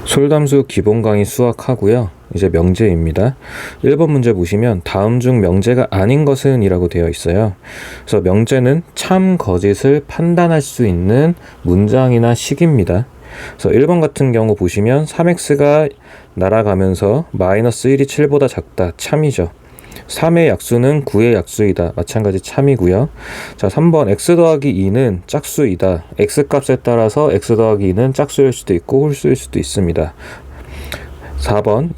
솔담수 기본 강의 수학하고요. 이제 명제입니다. 1번 문제 보시면 다음 중 명제가 아닌 것은 이라고 되어 있어요. 그래서 명제는 참 거짓을 판단할 수 있는 문장이나 식입니다. 그래서 1번 같은 경우 보시면 3x가 날아가면서 마이너스 1이 7보다 작다. 참이죠. 3의 약수는 9의 약수이다. 마찬가지 참이고요. 자, 3번 x 더하기 2는 짝수이다. x 값에 따라서 x 더하기 2는 짝수일 수도 있고 홀수일 수도 있습니다. 4번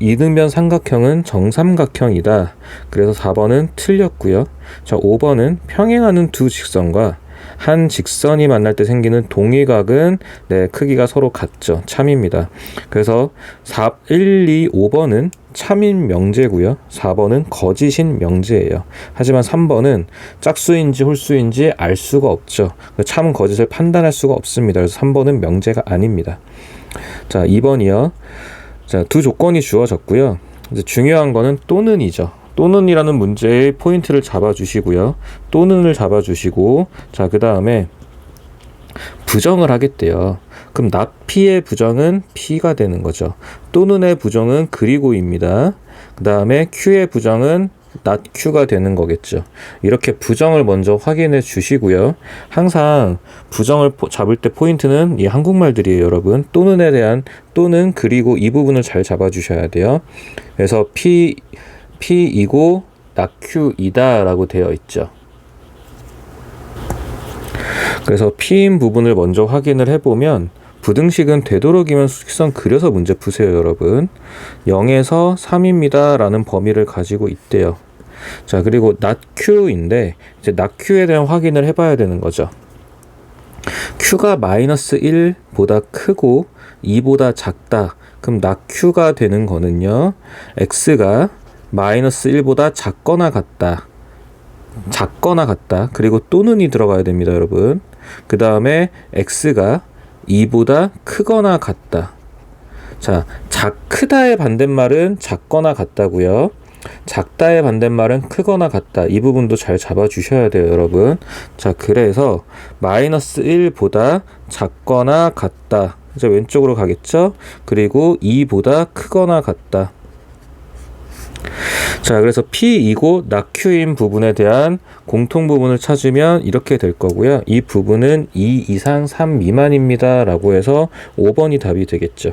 이등변 삼각형은 정삼각형이다. 그래서 4번은 틀렸고요. 자, 5번은 평행하는 두 직선과 한 직선이 만날 때 생기는 동일각은 크기가 서로 같죠. 참입니다. 그래서 1, 2, 5번은 참인 명제고요. 4번은 거짓인 명제예요. 하지만 3번은 짝수인지 홀수인지 알 수가 없죠. 참 거짓을 판단할 수가 없습니다. 그래서 3번은 명제가 아닙니다. 자, 2번이요. 자, 두 조건이 주어졌고요. 이제 중요한 거는 또는이죠. 또는이라는 문제의 포인트를 잡아주시고요. 또는을 잡아주시고, 자, 그 다음에 부정을 하겠대요. 그럼 낫피의 부정은 P가 되는 거죠. 또는의 부정은 그리고입니다. 그 다음에 Q의 부정은 not Q가 되는 거겠죠. 이렇게 부정을 먼저 확인해 주시고요. 항상 부정을 잡을 때 포인트는 이 한국말들이에요, 여러분. 또는에 대한 또는 그리고 이 부분을 잘 잡아 주셔야 돼요. 그래서 P이고 not Q이다 라고 되어 있죠. 그래서 P인 부분을 먼저 확인을 해보면 부등식은 되도록이면 수직선 그려서 문제 푸세요, 여러분. 0에서 3입니다 라는 범위를 가지고 있대요. 자, 그리고 not Q인데 이제 not Q에 대한 확인을 해봐야 되는 거죠. Q가 마이너스 1보다 크고 2보다 작다. 그럼 not Q가 되는 거는요, X가 마이너스 1보다 작거나 같다. 그리고 또는이 들어가야 됩니다, 여러분. 그 다음에 X가 2보다 크거나 같다. 자, 크다의 반대말은 작거나 같다고요. 작다의 반대말은 크거나 같다. 이 부분도 잘 잡아주셔야 돼요, 여러분. 자, 그래서 마이너스 1보다 작거나 같다. 이제 왼쪽으로 가겠죠? 그리고 2보다 크거나 같다. 자, 그래서 P이고 not Q인 부분에 대한 공통 부분을 찾으면 이렇게 될 거고요. 이 부분은 2 이상 3 미만입니다 라고 해서 5번이 답이 되겠죠.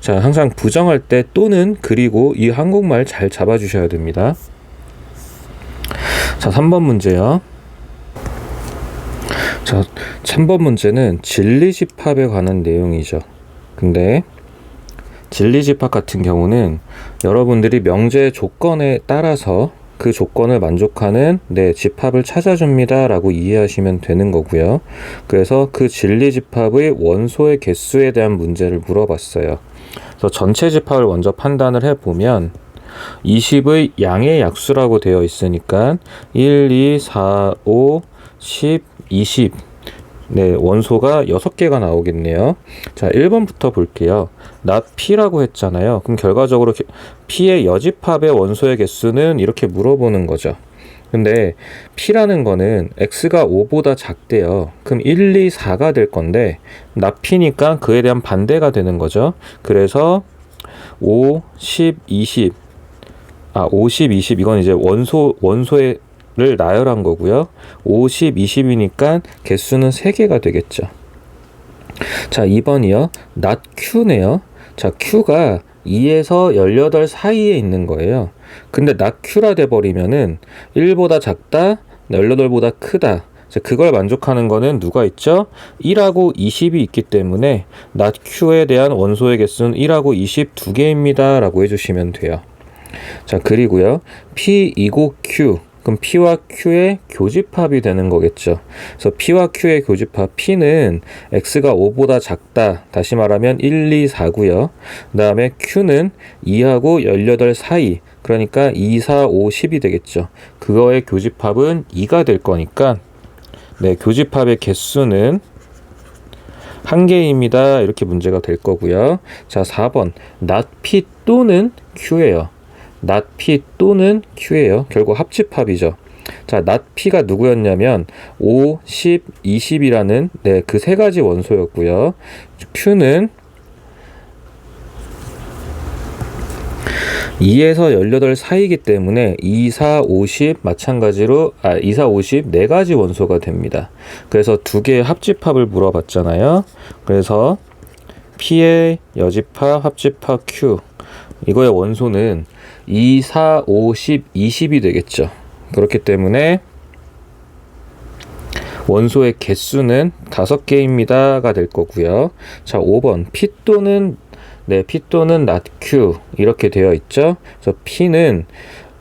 자, 항상 부정할 때 또는 그리고 이 한국말 잘 잡아주셔야 됩니다. 자, 3번 문제요. 자, 3번 문제는 진리집합에 관한 내용이죠. 근데 진리집합 같은 경우는 여러분들이 명제 조건에 따라서 그 조건을 만족하는 집합을 찾아줍니다 라고 이해하시면 되는 거고요. 그래서 그 진리집합의 원소의 개수에 대한 문제를 물어봤어요. 그래서 전체 집합을 먼저 판단을 해보면 20의 양의 약수라고 되어 있으니까 1, 2, 4, 5, 10, 20 원소가 6개가 나오겠네요. 자, 1번부터 볼게요. not P라고 했잖아요. 그럼 결과적으로 P의 여집합의 원소의 개수는 이렇게 물어보는 거죠. 근데 P라는 거는 X가 5보다 작대요. 그럼 1, 2, 4가 될 건데 not P니까 그에 대한 반대가 되는 거죠. 그래서 5, 10, 20 50, 20 이건 이제 원소의 를 나열한 거고요. 50, 20이니까 개수는 3개가 되겠죠. 자, 2번이요. not Q네요. 자, Q가 2에서 18 사이에 있는 거예요. 근데 not Q라 돼버리면은 1보다 작다, 18보다 크다. 자, 그걸 만족하는 거는 누가 있죠? 1하고 20이 있기 때문에 not Q에 대한 원소의 개수는 1하고 20 2개입니다 라고 해주시면 돼요. 자, 그리고요. P이고 Q. 그럼 P와 Q의 교집합이 되는 거겠죠. 그래서 P와 Q의 교집합, P는 X가 5보다 작다. 다시 말하면 1, 2, 4고요. 그 다음에 Q는 2하고 18 사이. 그러니까 2, 4, 5, 10이 되겠죠. 그거의 교집합은 2가 될 거니까 교집합의 개수는 1개입니다. 이렇게 문제가 될 거고요. 자, 4번. not P 또는 Q예요. not P 또는 Q예요. 결국 합집합이죠. 자, not P가 누구였냐면 5, 10, 20이라는 그 세 가지 원소였고요. Q는 2에서 18 사이이기 때문에 2, 4, 50 마찬가지로 2, 4, 50 네 가지 원소가 됩니다. 그래서 두 개의 합집합을 물어봤잖아요. 그래서 P의 여집합, 합집합 Q 이거의 원소는 2, 4, 50, 20이 되겠죠. 그렇기 때문에 원소의 개수는 5개입니다가 될 거고요. 자, 5번 P 또는 not Q 이렇게 되어 있죠. 그래서 P는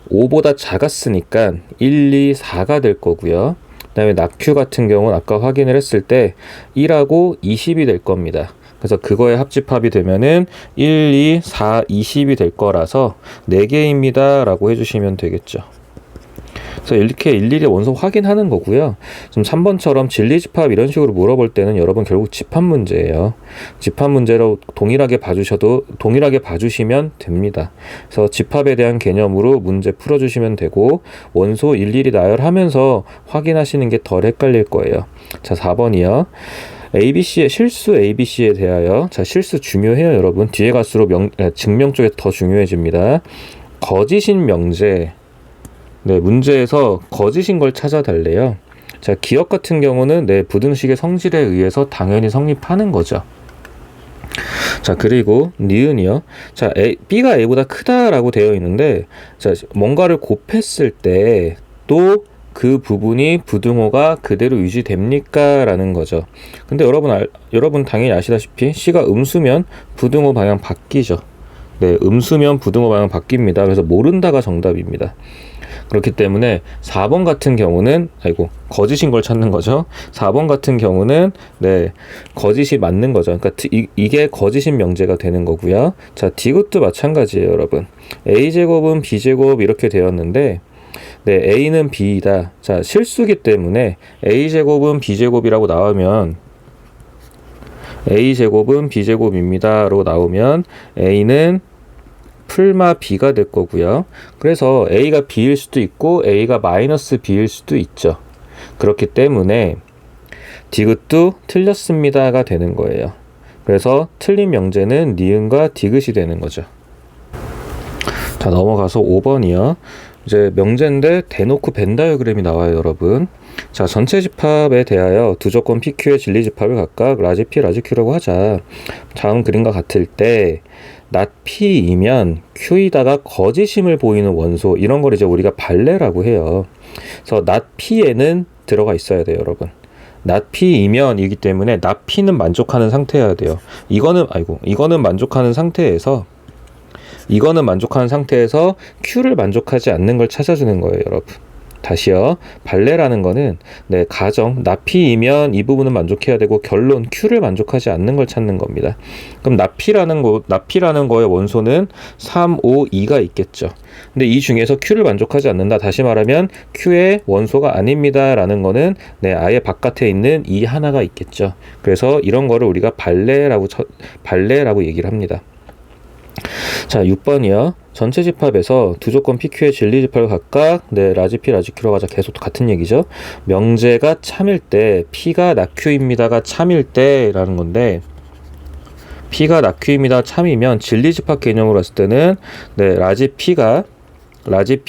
5보다 작았으니까 1, 2, 4가 될 거고요. 그 다음에 not Q 같은 경우는 아까 확인을 했을 때 1하고 20이 될 겁니다. 그래서 그거의 합집합이 되면은 1, 2, 4, 20이 될 거라서 4개입니다 라고 해주시면 되겠죠. 그래서 이렇게 일일이 원소 확인하는 거고요. 좀 3번처럼 진리집합 이런 식으로 물어볼 때는 여러분 결국 집합 문제예요. 집합 문제로 동일하게 봐주시면 됩니다. 그래서 집합에 대한 개념으로 문제 풀어주시면 되고 원소 일일이 나열하면서 확인하시는 게 덜 헷갈릴 거예요. 자, 4번이요. ABC의 실수 ABC에 대하여 자 실수 중요해요 여러분. 뒤에 갈수록 증명 쪽에 더 중요해집니다. 거짓인 명제 문제에서 거짓인 걸 찾아달래요. 자, 기억 같은 경우는 부등식의 성질에 의해서 당연히 성립하는 거죠. 자, 그리고 니은이요. 자, B가 A보다 크다라고 되어 있는데 자, 뭔가를 곱했을 때 또 그 부분이 부등호가 그대로 유지됩니까? 라는 거죠. 근데 여러분 당연히 아시다시피 C가 음수면 부등호 방향 바뀌죠. 음수면 부등호 방향 바뀝니다. 그래서 모른다가 정답입니다. 그렇기 때문에 4번 같은 경우는 거짓인 걸 찾는 거죠. 4번 같은 경우는 거짓이 맞는 거죠. 그러니까 이게 거짓인 명제가 되는 거고요. 자, D것도 마찬가지예요, 여러분. A제곱은 B제곱 이렇게 되었는데 A는 B이다. 자, 실수기 때문에 A제곱은 B제곱이라고 나오면 A제곱은 B제곱입니다. 라고 나오면 A는 풀마 B가 될 거고요. 그래서 A가 B일 수도 있고 A가 마이너스 B일 수도 있죠. 그렇기 때문에 디귿도 틀렸습니다가 되는 거예요. 그래서 틀린 명제는 니은과 디귿이 되는 거죠. 자, 넘어가서 5번이요. 이제 명제인데 대놓고 벤 다이어그램이 나와요, 여러분. 자, 전체 집합에 대하여 두 조건 PQ의 진리 집합을 각각 라지 P, 라지 Q라고 하자. 다음 그림과 같을 때 not P이면 Q에다가 거짓임을 보이는 원소 이런 걸 이제 우리가 발레라고 해요. 그래서 not P에는 들어가 있어야 돼요, 여러분. not P이면 이기 때문에 not P는 만족하는 상태여야 돼요. 이거는 만족하는 상태에서 Q를 만족하지 않는 걸 찾아주는 거예요, 여러분. 다시요. 발레라는 거는 가정 not P이면 이 부분은 만족해야 되고 결론 Q를 만족하지 않는 걸 찾는 겁니다. 그럼 not P라는 거의 원소는 3, 5, 2가 있겠죠. 근데 이 중에서 Q를 만족하지 않는다. 다시 말하면 Q의 원소가 아닙니다. 라는 거는 아예 바깥에 있는 이 하나가 있겠죠. 그래서 이런 거를 우리가 발레라고 얘기를 합니다. 자, 6번이요. 전체 집합에서 두 조건 PQ의 진리 집합을 각각 라지 P, 라지 Q라고 하자. 계속 같은 얘기죠. 명제가 참일 때 P가 not Q입니다가 참일 때 라는 건데 P가 not Q입니다 참이면 진리 집합 개념으로 했을 때는 라지 P와 라지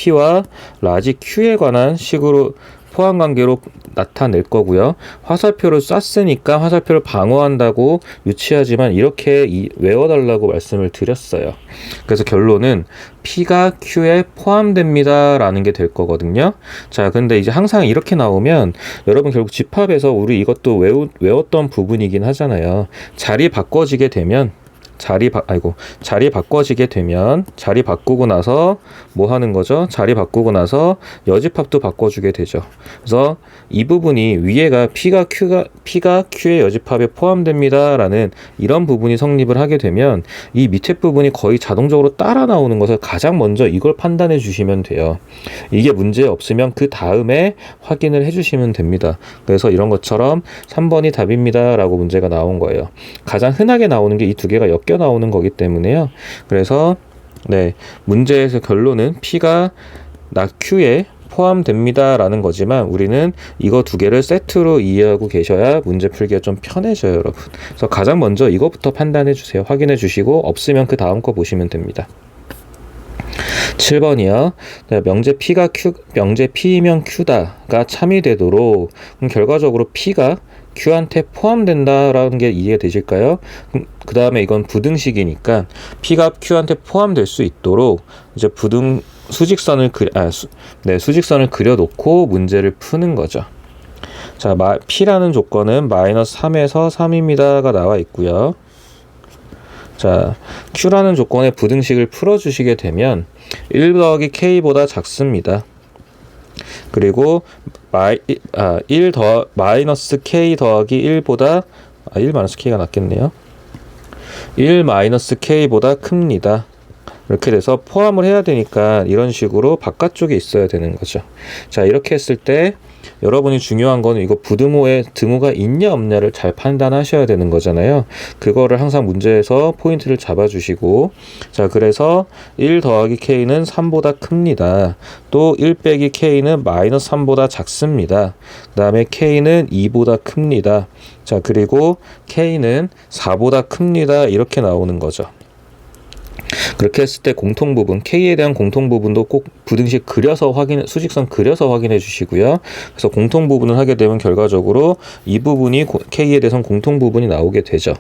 Q에 관한 식으로 포함관계로 나타낼 거고요. 화살표를 쐈으니까 화살표를 방어한다고 유치하지만 이렇게 외워달라고 말씀을 드렸어요. 그래서 결론은 P가 Q에 포함됩니다 라는 게 될 거거든요. 자, 근데 이제 항상 이렇게 나오면 여러분 결국 집합에서 우리 이것도 외웠던 부분이긴 하잖아요. 자리 바꾸고 나서 뭐 하는 거죠? 자리 바꾸고 나서 여집합도 바꿔주게 되죠. 그래서 이 부분이 위에가 P가 Q의 여집합에 포함됩니다 라는 이런 부분이 성립을 하게 되면 이 밑에 부분이 거의 자동적으로 따라 나오는 것을 가장 먼저 이걸 판단해 주시면 돼요. 이게 문제 없으면 그 다음에 확인을 해 주시면 됩니다. 그래서 이런 것처럼 3번이 답입니다 라고 문제가 나온 거예요. 가장 흔하게 나오는 게 이 두 개가 엮여 나오는 거기 때문에요. 그래서 문제에서 결론은 P가 not Q에 포함됩니다 라는 거지만 우리는 이거 두 개를 세트로 이해하고 계셔야 문제 풀기가 좀 편해져요, 여러분. 그래서 가장 먼저 이거부터 판단해 주세요. 확인해 주시고 없으면 그 다음 거 보시면 됩니다. 7번이요. 명제 P이면 Q다가 참이 되도록, 그럼 결과적으로 P가 Q한테 포함된다라는 게 이해가 되실까요? 그 다음에 이건 부등식이니까 P가 Q한테 포함될 수 있도록 이제 수직선을 그려놓고 문제를 푸는 거죠. 자, P라는 조건은 마이너스 3에서 3입니다가 나와 있고요. 자, Q라는 조건의 부등식을 풀어주시게 되면 1 더하기 K보다 작습니다. 그리고 마이너스 K 더하기 1보다 1 마이너스 K가 낫겠네요. 1 마이너스 K보다 큽니다. 이렇게 돼서 포함을 해야 되니까 이런 식으로 바깥쪽에 있어야 되는 거죠. 자, 이렇게 했을 때 여러분이 중요한 거는 이거 부등호에 등호가 있냐 없냐를 잘 판단하셔야 되는 거잖아요. 그거를 항상 문제에서 포인트를 잡아주시고, 자, 그래서 1 더하기 K는 3보다 큽니다. 또 1 빼기 K는 마이너스 3보다 작습니다. 그 다음에 K는 2보다 큽니다. 자, 그리고 K는 4보다 큽니다. 이렇게 나오는 거죠. 그렇게 했을 때 공통부분, K에 대한 공통부분도 꼭 부등식 수직선 그려서 확인해 주시고요. 그래서 공통부분을 하게 되면 결과적으로 이 부분이 K에 대해서는 공통부분이 나오게 되죠.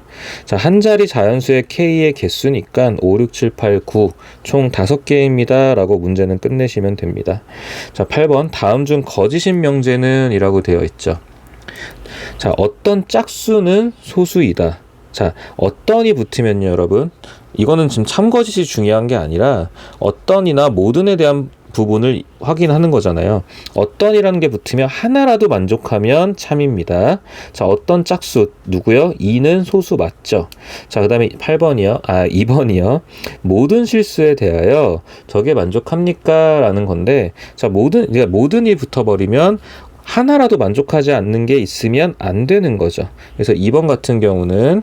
자, 한 자리 자연수의 K의 개수니까 5, 6, 7, 8, 9 총 5개입니다. 라고 문제는 끝내시면 됩니다. 자, 8번 다음 중 거짓인 명제는 이라고 되어 있죠. 자, 어떤 짝수는 소수이다. 자, 어떤이 붙으면요, 여러분. 이거는 지금 참거짓이 중요한 게 아니라 어떤이나 모든에 대한 부분을 확인하는 거잖아요. 어떤이라는 게 붙으면 하나라도 만족하면 참입니다. 자, 어떤 짝수 누구요? 2는 소수 맞죠? 자, 그 다음에 2번이요. 모든 실수에 대하여 저게 만족합니까? 라는 건데, 자, 모든이 붙어버리면 하나라도 만족하지 않는 게 있으면 안 되는 거죠. 그래서 2번 같은 경우는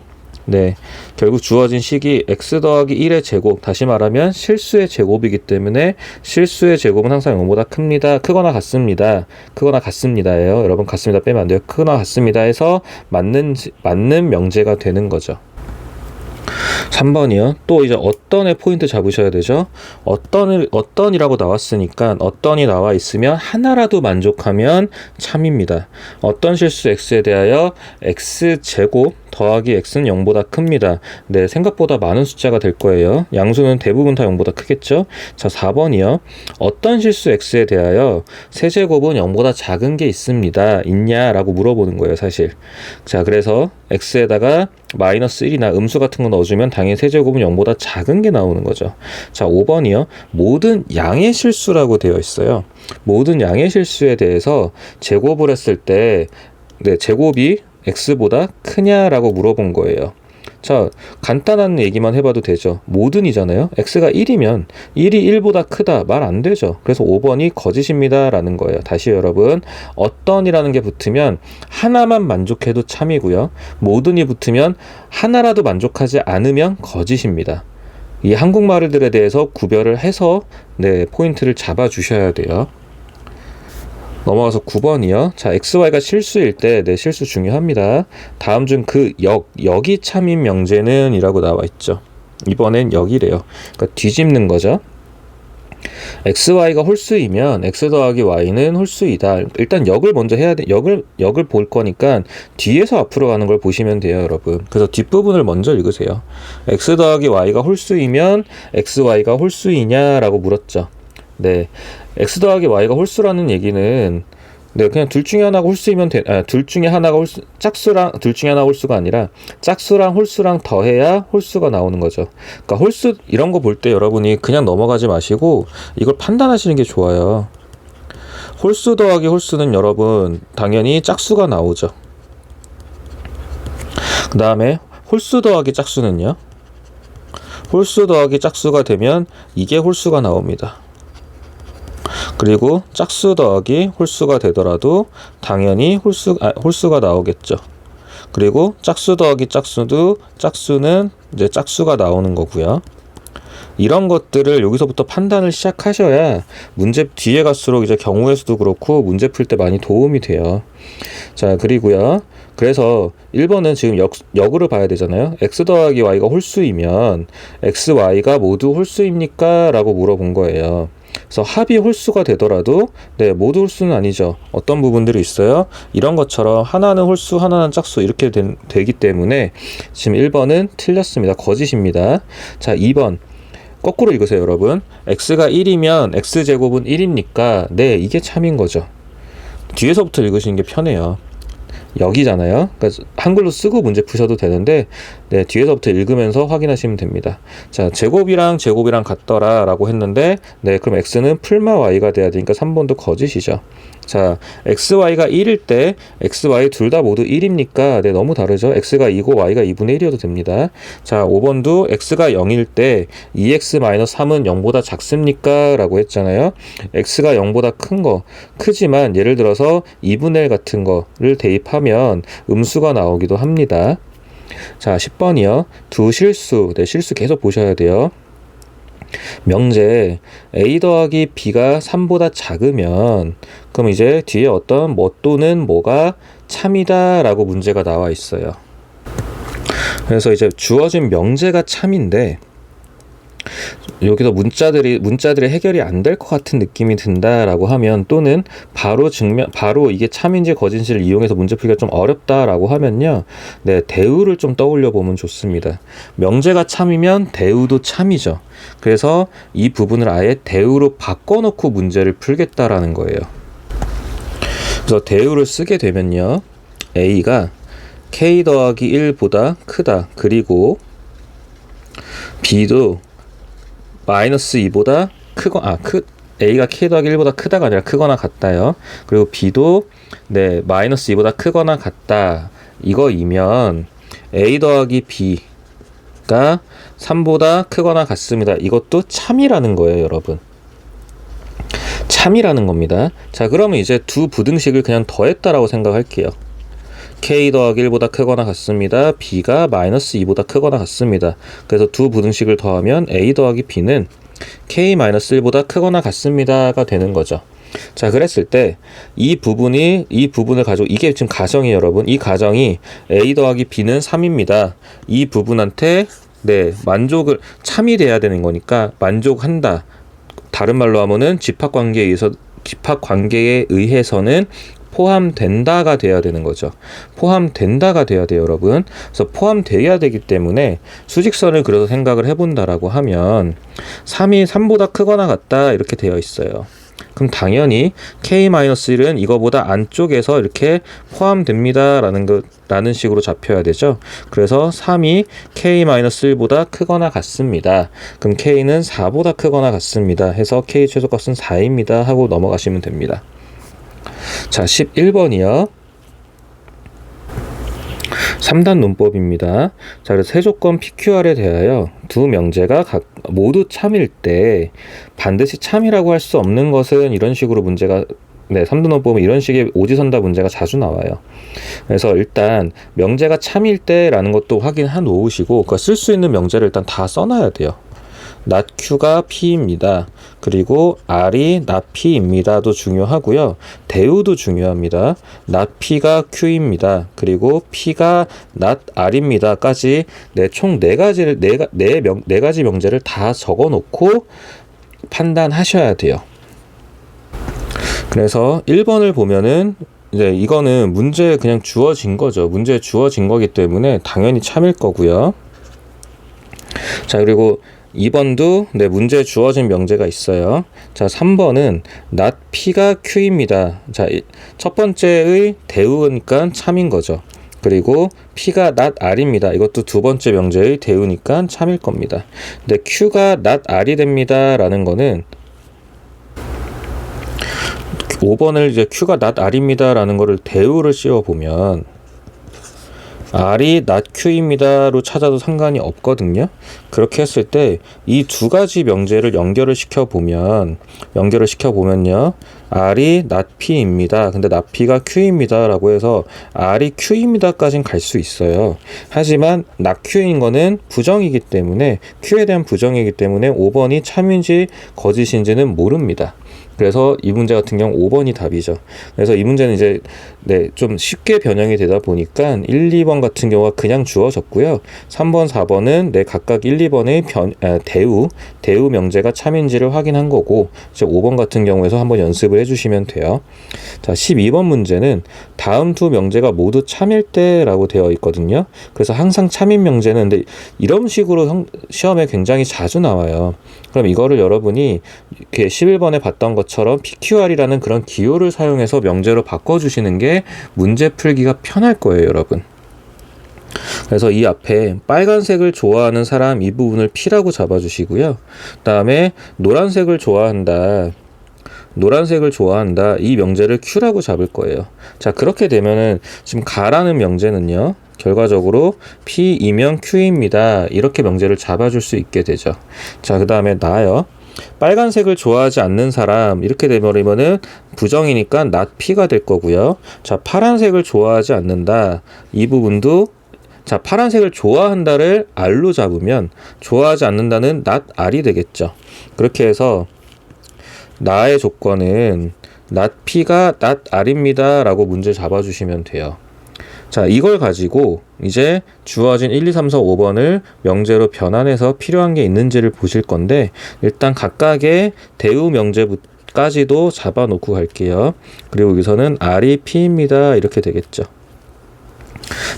결국 주어진 식이 x 더하기 1의 제곱, 다시 말하면 실수의 제곱이기 때문에 실수의 제곱은 항상 0보다 큽니다. 크거나 같습니다예요. 여러분, 같습니다 빼면 안 돼요. 크거나 같습니다 해서 맞는 명제가 되는 거죠. 3번이요. 또 이제 어떤의 포인트 잡으셔야 되죠. 어떤이라고 나왔으니까 어떤이 나와 있으면 하나라도 만족하면 참입니다. 어떤 실수 x에 대하여 x제곱 더하기 x는 0보다 큽니다. 네, 생각보다 많은 숫자가 될 거예요. 양수는 대부분 다 0보다 크겠죠. 자, 4번이요. 어떤 실수 x에 대하여 세제곱은 0보다 작은 게 있냐라고 물어보는 거예요, 사실. 자, 그래서 x에다가 마이너스 1이나 음수 같은 거 넣어주면 당연히 세제곱은 0보다 작은 게 나오는 거죠. 자, 5번이요. 모든 양의 실수라고 되어 있어요. 모든 양의 실수에 대해서 제곱을 했을 때 제곱이 x보다 크냐라고 물어본 거예요. 자, 간단한 얘기만 해봐도 되죠. 모든이잖아요. x가 1이면 1이 1보다 크다 말 안 되죠. 그래서 5번이 거짓입니다 라는 거예요. 다시 여러분, 어떤이라는 게 붙으면 하나만 만족해도 참이고요, 모든이 붙으면 하나라도 만족하지 않으면 거짓입니다. 이 한국말들에 대해서 구별을 해서 포인트를 잡아 주셔야 돼요. 넘어가서 9번이요. 자, XY가 실수일 때, 실수 중요합니다. 다음 중 역이 참인 명제는 이라고 나와 있죠. 이번엔 역이래요. 그러니까 뒤집는 거죠. XY가 홀수이면 X 더하기 Y는 홀수이다. 일단 역을 먼저 해야 돼. 역을 볼 거니까 뒤에서 앞으로 가는 걸 보시면 돼요, 여러분. 그래서 뒷부분을 먼저 읽으세요. X 더하기 Y가 홀수이면 XY가 홀수이냐라고 물었죠. X 더하기 Y가 홀수라는 얘기는 그냥 둘 중에 하나가 홀수이면 둘 중에 하나가 둘 중에 하나가 홀수가 아니라 짝수랑 홀수랑 더해야 홀수가 나오는 거죠. 그러니까 홀수 이런 거 볼 때 여러분이 그냥 넘어가지 마시고 이걸 판단하시는 게 좋아요. 홀수 더하기 홀수는 여러분 당연히 짝수가 나오죠. 그 다음에 홀수 더하기 짝수는요. 홀수 더하기 짝수가 되면 이게 홀수가 나옵니다. 그리고 짝수 더하기 홀수가 되더라도 당연히 홀수가 나오겠죠. 그리고 짝수 더하기 짝수는 이제 짝수가 나오는 거고요. 이런 것들을 여기서부터 판단을 시작하셔야 문제 뒤에 갈수록 이제 경우의 수도 그렇고 문제 풀 때 많이 도움이 돼요. 자, 그리고요. 그래서 1번은 지금 역으로 봐야 되잖아요. x 더하기 y가 홀수이면 x, y가 모두 홀수입니까? 라고 물어본 거예요. 그래서 합이 홀수가 되더라도 네, 모두 홀수는 아니죠. 어떤 부분들이 있어요. 이런 것처럼 하나는 홀수, 하나는 짝수 이렇게 되기 때문에 지금 1번은 틀렸습니다. 거짓입니다. 자, 2번 거꾸로 읽으세요, 여러분. x가 1이면 x제곱은 1입니까? 네, 이게 참인 거죠. 뒤에서부터 읽으시는 게 편해요. 여기잖아요. 그러니까 한글로 쓰고 문제 푸셔도 되는데 네, 뒤에서부터 읽으면서 확인하시면 됩니다. 자, 제곱이랑 같더라 라고 했는데 네, 그럼 x는 풀마 y가 돼야 되니까 3번도 거짓이죠. 자, xy가 1일 때 x, y 둘 다 모두 1입니까? 네, 너무 다르죠. x가 2고 y가 2분의 1이어도 됩니다. 자, 5번도 x가 0일 때 2x-3은 0보다 작습니까? 라고 했잖아요. x가 0보다 크지만 예를 들어서 2분의 1 같은 거를 대입하면 음수가 나오기도 합니다. 자, 10번이요. 두 실수. 네, 실수 계속 보셔야 돼요. 명제 a 더하기 b가 3보다 작으면 그럼 이제 뒤에 어떤 뭐 또는 뭐가 참이다 라고 문제가 나와 있어요. 그래서 이제 주어진 명제가 참인데 여기서 문자들이 해결이 안 될 것 같은 느낌이 든다라고 하면 또는 바로 이게 참인지 거짓인지를 이용해서 문제 풀기가 좀 어렵다라고 하면요. 네, 대우를 좀 떠올려 보면 좋습니다. 명제가 참이면 대우도 참이죠. 그래서 이 부분을 아예 대우로 바꿔놓고 문제를 풀겠다라는 거예요. 그래서 대우를 쓰게 되면요. A가 K 더하기 1보다 크다. 그리고 B도 마이너스 2보다 A가 K 더하기 1보다 크다가 아니라 크거나 같다요. 그리고 B도 네, 마이너스 2보다 크거나 같다. 이거이면 A 더하기 B가 3보다 크거나 같습니다. 이것도 참이라는 거예요, 여러분. 참이라는 겁니다. 자, 그러면 이제 두 부등식을 그냥 더했다라고 생각할게요. K 더하기 1보다 크거나 같습니다. B가 마이너스 2보다 크거나 같습니다. 그래서 두 부등식을 더하면 A 더하기 B는 K 마이너스 1보다 크거나 같습니다가 되는 거죠. 자, 그랬을 때 이 부분을 가지고 이게 지금 가정이에요, 여러분. 이 가정이 A 더하기 B는 3입니다. 이 부분한테 네, 참이 돼야 되는 거니까 만족한다. 다른 말로 하면은 집합관계에 의해서는 포함된다가 돼야 되는 거죠. 포함된다가 돼야 돼요, 여러분. 그래서 포함돼야 되기 때문에 수직선을 그려서 생각을 해본다라고 하면 3이 3보다 크거나 같다 이렇게 되어 있어요. 그럼 당연히 K-1은 이거보다 안쪽에서 이렇게 포함됩니다 라는 식으로 잡혀야 되죠. 그래서 3이 K-1보다 크거나 같습니다. 그럼 K는 4보다 크거나 같습니다. 해서 K 최소값은 4입니다 하고 넘어가시면 됩니다. 자, 11번이요. 3단 논법입니다. 자, 그래서 세조건 PQR에 대하여 두 명제가 모두 참일 때 반드시 참이라고 할 수 없는 것은 이런 식으로 문제가 3단 논법은 이런 식의 오지선다 문제가 자주 나와요. 그래서 일단 명제가 참일 때라는 것도 확인해 놓으시고 쓸 수 있는 명제를 일단 다 써놔야 돼요. not Q가 P입니다. 그리고 R이 not P입니다도 중요하고요. 대우도 중요합니다. not P가 Q입니다. 그리고 P가 not R입니다까지 총 4가지 명제를 다 적어놓고 판단하셔야 돼요. 그래서 1번을 보면은 이제 이거는 문제에 그냥 주어진 거죠. 문제에 주어진 거기 때문에 당연히 참일 거고요. 자, 그리고 2번도 문제에 주어진 명제가 있어요. 자, 3번은 not P가 Q입니다. 자, 첫 번째의 대우니까 참인 거죠. 그리고 P가 not R입니다. 이것도 두 번째 명제의 대우니까 참일 겁니다. 근데 Q가 not R이 됩니다 라는 거는 5번을 이제 Q가 not R입니다 라는 거를 대우를 씌워보면 R이 not Q입니다로 찾아도 상관이 없거든요. 그렇게 했을 때 이 두 가지 명제를 연결을 시켜보면요. R이 not P입니다. 근데 not P가 Q입니다 라고 해서 R이 Q입니다까지는 갈 수 있어요. 하지만 not Q인 거는 부정이기 때문에 Q에 대한 부정이기 때문에 5번이 참인지 거짓인지는 모릅니다. 그래서 이 문제 같은 경우 5번이 답이죠. 그래서 이 문제는 이제 네, 좀 쉽게 변형이 되다 보니까 1, 2번 같은 경우가 그냥 주어졌고요. 3번, 4번은 네, 각각 1, 2번의 대우 명제가 참인지를 확인한 거고, 이제 5번 같은 경우에서 한번 연습을 해주시면 돼요. 자, 12번 문제는 다음 두 명제가 모두 참일 때라고 되어 있거든요. 그래서 항상 참인 명제는 근데 이런 식으로 시험에 굉장히 자주 나와요. 그럼 이거를 여러분이 이렇게 11번에 봤던 것처럼 PQR이라는 그런 기호를 사용해서 명제로 바꿔주시는 게 문제 풀기가 편할 거예요, 여러분. 그래서 이 앞에 빨간색을 좋아하는 사람 이 부분을 P라고 잡아주시고요. 그 다음에 노란색을 좋아한다 이 명제를 Q라고 잡을 거예요. 자, 그렇게 되면은 지금 가라는 명제는요, 결과적으로 P이면 Q입니다. 이렇게 명제를 잡아줄 수 있게 되죠. 자, 그 다음에 나요. 빨간색을 좋아하지 않는 사람 이렇게 되면은 부정이니까 not P가 될 거고요. 자, 파란색을 좋아하지 않는다 이 부분도, 자, 파란색을 좋아한다를 R로 잡으면 좋아하지 않는다는 not R이 되겠죠. 그렇게 해서 나의 조건은 not P가 not R입니다 라고 문제 잡아주시면 돼요. 자, 이걸 가지고 이제 주어진 1, 2, 3, 4, 5번을 명제로 변환해서 필요한 게 있는지를 보실 건데, 일단 각각의 대우 명제까지도 잡아놓고 갈게요. 그리고 여기서는 R이 P입니다 이렇게 되겠죠.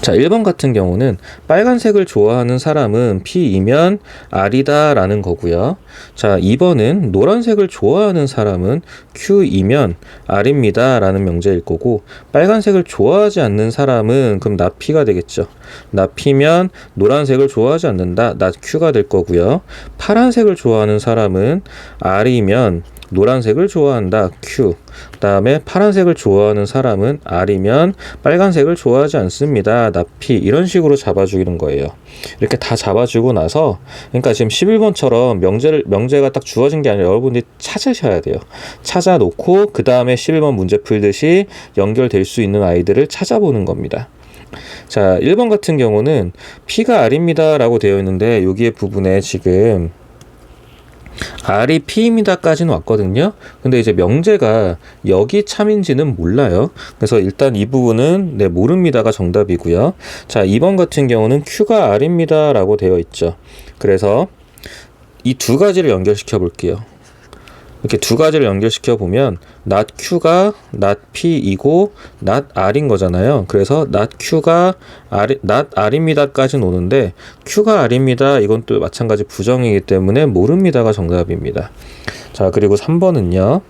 자, 1번 같은 경우는 빨간색을 좋아하는 사람은 P이면 R이다 라는 거고요. 자, 2번은 노란색을 좋아하는 사람은 Q이면 R입니다 라는 명제일 거고, 빨간색을 좋아하지 않는 사람은 그럼 not P가 되겠죠. not P면 노란색을 좋아하지 않는다, not Q가 될 거고요. 파란색을 좋아하는 사람은 R이면 노란색을 좋아한다, Q. 그 다음에 파란색을 좋아하는 사람은 R이면 빨간색을 좋아하지 않습니다, not P. 이런 식으로 잡아주는 거예요. 이렇게 다 잡아주고 나서, 그러니까 지금 11번처럼 명제가 딱 주어진 게 아니라 여러분들이 찾으셔야 돼요. 찾아놓고 그 다음에 11번 문제 풀듯이 연결될 수 있는 아이들을 찾아보는 겁니다. 자, 1번 같은 경우는 P가 R입니다 라고 되어 있는데, 여기에 부분에 지금 R이 P입니다까지는 왔거든요. 근데 이제 명제가 여기 참인지는 몰라요. 그래서 일단 이 부분은 네, 모릅니다가 정답이고요. 자, 2번 같은 경우는 Q가 R입니다 라고 되어 있죠. 그래서 이 두 가지를 연결시켜 볼게요. 이렇게 두 가지를 연결시켜 보면 not Q가 not P이고 not R인 거잖아요. 그래서 not Q가 not R입니다까지는 오는데, Q가 R입니다 이건 또 마찬가지 부정이기 때문에 모릅니다가 정답입니다. 자, 그리고 3번은요.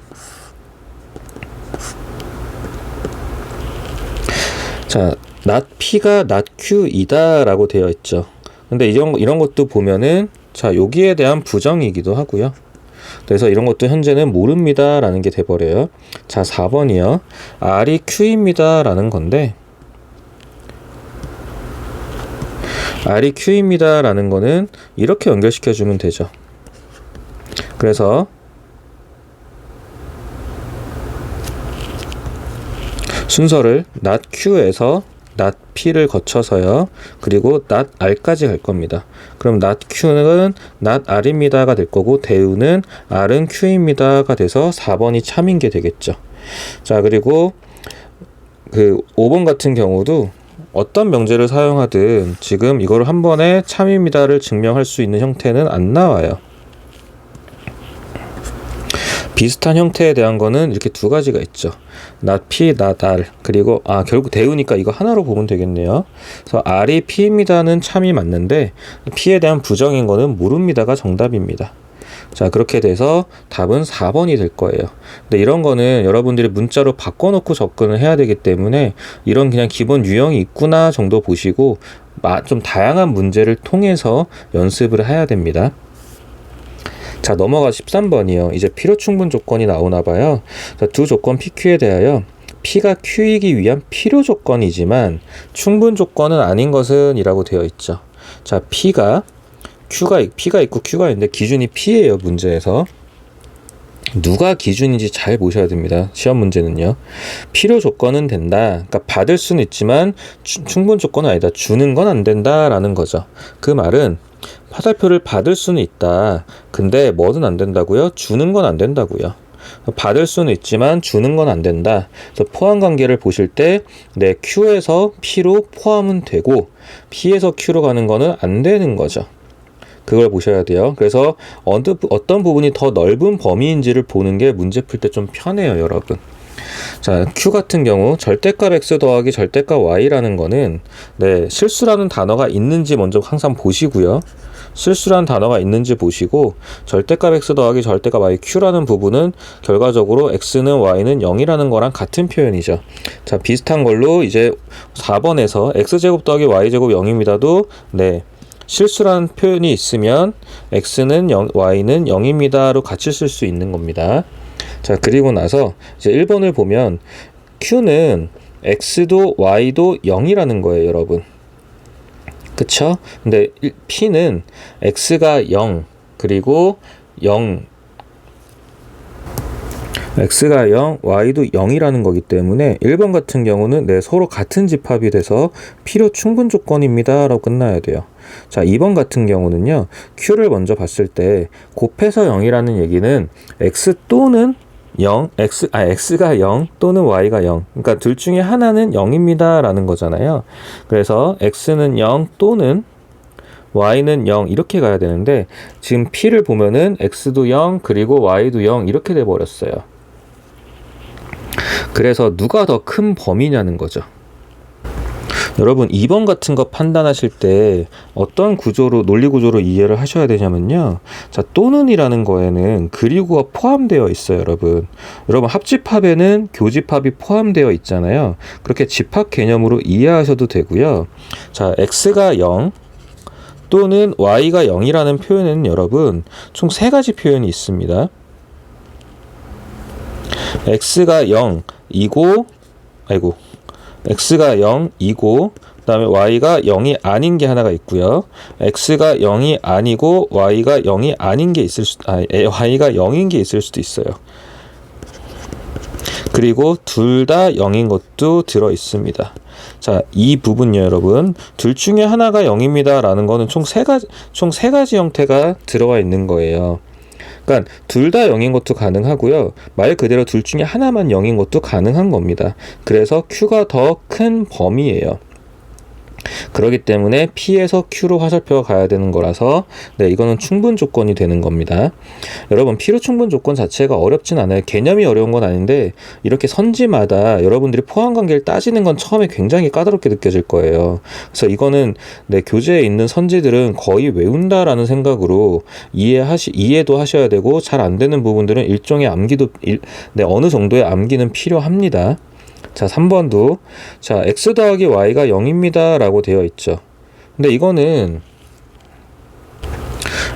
자, not P가 not Q이다 라고 되어 있죠. 근데 이런 것도 보면은, 자, 여기에 대한 부정이기도 하고요. 그래서 이런 것도 현재는 모릅니다 라는 게 돼버려요. 자, 4번이요. R이 Q입니다 라는 건데, R이 Q입니다 라는 거는 이렇게 연결시켜 주면 되죠. 그래서 순서를 not Q에서 not P를 거쳐서요. 그리고 not R까지 갈 겁니다. 그럼 not Q는 not R입니다가 될 거고, 대우는 R은 Q입니다가 돼서 4번이 참인 게 되겠죠. 자, 그리고 그 5번 같은 경우도 어떤 명제를 사용하든 지금 이거를 한 번에 참입니다를 증명할 수 있는 형태는 안 나와요. 비슷한 형태에 대한 거는 이렇게 두 가지가 있죠. not P, not R. 그리고 결국 대우니까 이거 하나로 보면 되겠네요. 그래서 R이 P입니다는 참이 맞는데 P에 대한 부정인 거는 모릅니다가 정답입니다. 자, 그렇게 돼서 답은 4번이 될 거예요. 근데 이런 거는 여러분들이 문자로 바꿔놓고 접근을 해야 되기 때문에 이런 그냥 기본 유형이 있구나 정도 보시고 좀 다양한 문제를 통해서 연습을 해야 됩니다. 자, 넘어가 13번이요. 이제 필요 충분 조건이 나오나 봐요. 자, 두 조건 PQ에 대하여 P가 Q이기 위한 필요 조건이지만 충분 조건은 아닌 것은 이라고 되어 있죠. 자, P가 있고 Q가 있는데 기준이 P예요, 문제에서. 누가 기준인지 잘 보셔야 됩니다. 시험 문제는요. 필요 조건은 된다. 그러니까 받을 수는 있지만 충분 조건은 아니다. 주는 건 안 된다라는 거죠. 그 말은 화살표를 받을 수는 있다. 근데 뭐는 안 된다고요? 주는 건 안 된다고요. 받을 수는 있지만 주는 건 안 된다. 그래서 포함 관계를 보실 때 Q에서 P로 포함은 되고 P에서 Q로 가는 거는 안 되는 거죠. 그걸 보셔야 돼요. 그래서 어떤 부분이 더 넓은 범위인지를 보는 게 문제 풀 때 좀 편해요, 여러분. 자, Q 같은 경우 절대값 X 더하기 절대값 Y라는 거는 실수라는 단어가 있는지 먼저 항상 보시고요. 실수라는 단어가 있는지 보시고 절대값 X 더하기 절대값 Y Q라는 부분은 결과적으로 X는 Y는 0이라는 거랑 같은 표현이죠. 자, 비슷한 걸로 이제 4번에서 X제곱 더하기 Y제곱 0입니다도 실수라는 표현이 있으면 X는 0, Y는 0입니다로 같이 쓸 수 있는 겁니다. 자, 그리고 나서 이제 1번을 보면 Q는 X도 Y도 0이라는 거예요, 여러분. 그쵸? 근데 P는 X가 0, 그리고 X가 0, Y도 0이라는 거기 때문에 1번 같은 경우는 서로 같은 집합이 돼서 필요 충분 조건입니다 라고 끝나야 돼요. 자, 2번 같은 경우는요, Q를 먼저 봤을 때 곱해서 0이라는 얘기는 X 또는 0, X가 0 또는 Y가 0. 그러니까 둘 중에 하나는 0입니다 라는 거잖아요. 그래서 X는 0 또는 Y는 0 이렇게 가야 되는데 지금 P를 보면은 X도 0 그리고 Y도 0 이렇게 돼 버렸어요. 그래서 누가 더 큰 범위냐는 거죠. 여러분 2번 같은 거 판단하실 때 어떤 논리 구조로 이해를 하셔야 되냐면요. 자, 또는이라는 거에는 그리고가 포함되어 있어요, 여러분. 합집합에는 교집합이 포함되어 있잖아요. 그렇게 집합 개념으로 이해하셔도 되고요. 자, X가 0 또는 Y가 0이라는 표현에는 여러분 총 3가지 표현이 있습니다. X가 0이고 X가 0이고 그 다음에 Y가 0이 아닌 게 하나가 있고요. X가 0이 아니고 Y가 0이 아닌 게 Y가 0인 게 있을 수도 있어요. 그리고 둘 다 0인 것도 들어 있습니다. 자, 이 부분요, 여러분. 둘 중에 하나가 0입니다 라는 거는 총 세 가지 형태가 들어가 있는 거예요. 그러니까 둘 다 0인 것도 가능하고요. 말 그대로 둘 중에 하나만 0인 것도 가능한 겁니다. 그래서 Q가 더 큰 범위예요. 그렇기 때문에 P에서 Q로 화살표가 가야 되는 거라서 이거는 충분 조건이 되는 겁니다. 여러분 필요 충분 조건 자체가 어렵진 않아요. 개념이 어려운 건 아닌데 이렇게 선지마다 여러분들이 포함 관계를 따지는 건 처음에 굉장히 까다롭게 느껴질 거예요. 그래서 이거는 교재에 있는 선지들은 거의 외운다라는 생각으로 이해도 하셔야 되고 잘 안 되는 부분들은 일종의 암기도 어느 정도의 암기는 필요합니다. 자, 3번도 자, X 더하기 Y가 0입니다 라고 되어 있죠. 근데 이거는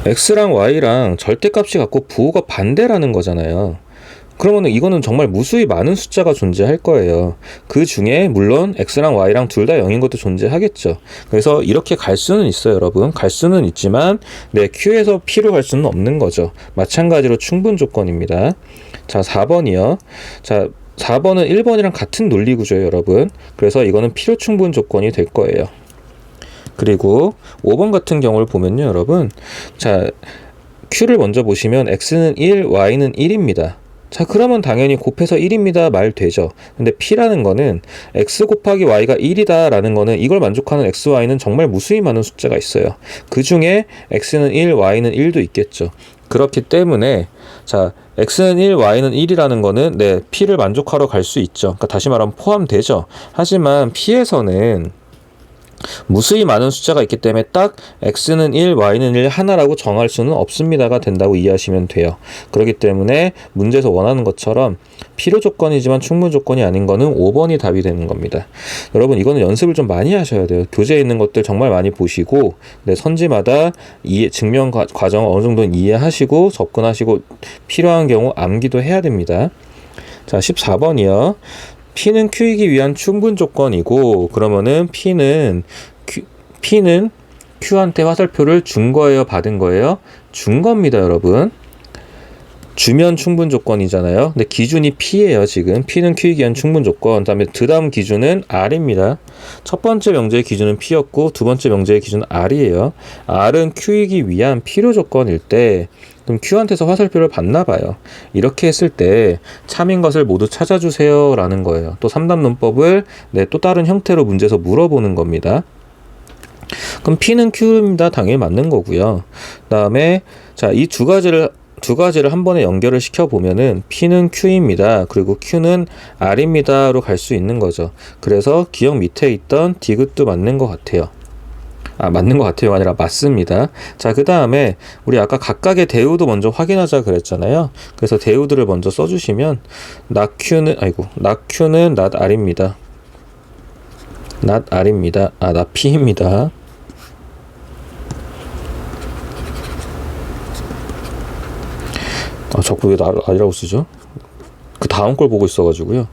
X랑 Y랑 절대값이 같고 부호가 반대라는 거잖아요. 그러면 이거는 정말 무수히 많은 숫자가 존재할 거예요. 그 중에 물론 X랑 Y랑 둘 다 0인 것도 존재하겠죠. 그래서 이렇게 갈 수는 있어요, 여러분. 갈 수는 있지만 Q에서 P로 갈 수는 없는 거죠. 마찬가지로 충분 조건입니다. 자, 4번이요. 자, 4번은 1번이랑 같은 논리 구조예요, 여러분. 그래서 이거는 필요 충분 조건이 될 거예요. 그리고 5번 같은 경우를 보면요, 여러분. 자, Q를 먼저 보시면 X는 1, Y는 1입니다. 자, 그러면 당연히 곱해서 1입니다 말 되죠. 근데 P라는 거는 X 곱하기 Y가 1이다 라는 거는 이걸 만족하는 X, Y는 정말 무수히 많은 숫자가 있어요. 그 중에 X는 1, Y는 1도 있겠죠. 그렇기 때문에 자, X는 1, Y는 1이라는 거는 P를 만족하러 갈 수 있죠. 그러니까 다시 말하면 포함되죠. 하지만 P에서는 무수히 많은 숫자가 있기 때문에 딱 X는 1, Y는 1 하나라고 정할 수는 없습니다가 된다고 이해하시면 돼요. 그렇기 때문에 문제에서 원하는 것처럼 필요 조건이지만 충분 조건이 아닌 거는 5번이 답이 되는 겁니다. 여러분 이거는 연습을 좀 많이 하셔야 돼요. 교재에 있는 것들 정말 많이 보시고 선지마다 증명 과정을 어느 정도는 이해하시고 접근하시고 필요한 경우 암기도 해야 됩니다. 자, 14번이요. P는 Q이기 위한 충분 조건이고 그러면은 P는 Q한테 화살표를 준 거예요, 받은 거예요? 준 겁니다, 여러분. 주면 충분 조건이잖아요. 근데 기준이 P예요. 지금 P는 Q이기 위한 충분 조건. 그 다음 기준은 R입니다. 첫 번째 명제의 기준은 P였고 두 번째 명제의 기준은 R이에요. R은 Q이기 위한 필요 조건일 때 그럼 Q한테서 화살표를 받나 봐요. 이렇게 했을 때 참인 것을 모두 찾아주세요 라는 거예요. 또 3단 문법을 또 다른 형태로 문제에서 물어보는 겁니다. 그럼 P는 Q입니다. 당연히 맞는 거고요. 그 다음에 자, 이 두 가지를 한 번에 연결을 시켜보면은 P는 Q입니다. 그리고 Q는 R입니다로 갈 수 있는 거죠. 그래서 기억 밑에 있던 디귿도 맞는 것 같아요. 맞는 것 같아요가 아니라 맞습니다. 자, 그 다음에 우리 아까 각각의 대우도 먼저 확인하자 그랬잖아요. 그래서 대우들을 먼저 써주시면 not Q는 not R입니다. not R입니다. not P입니다. 자꾸 왜 R이라고 쓰죠? 그 다음 걸 보고 있어가지고요.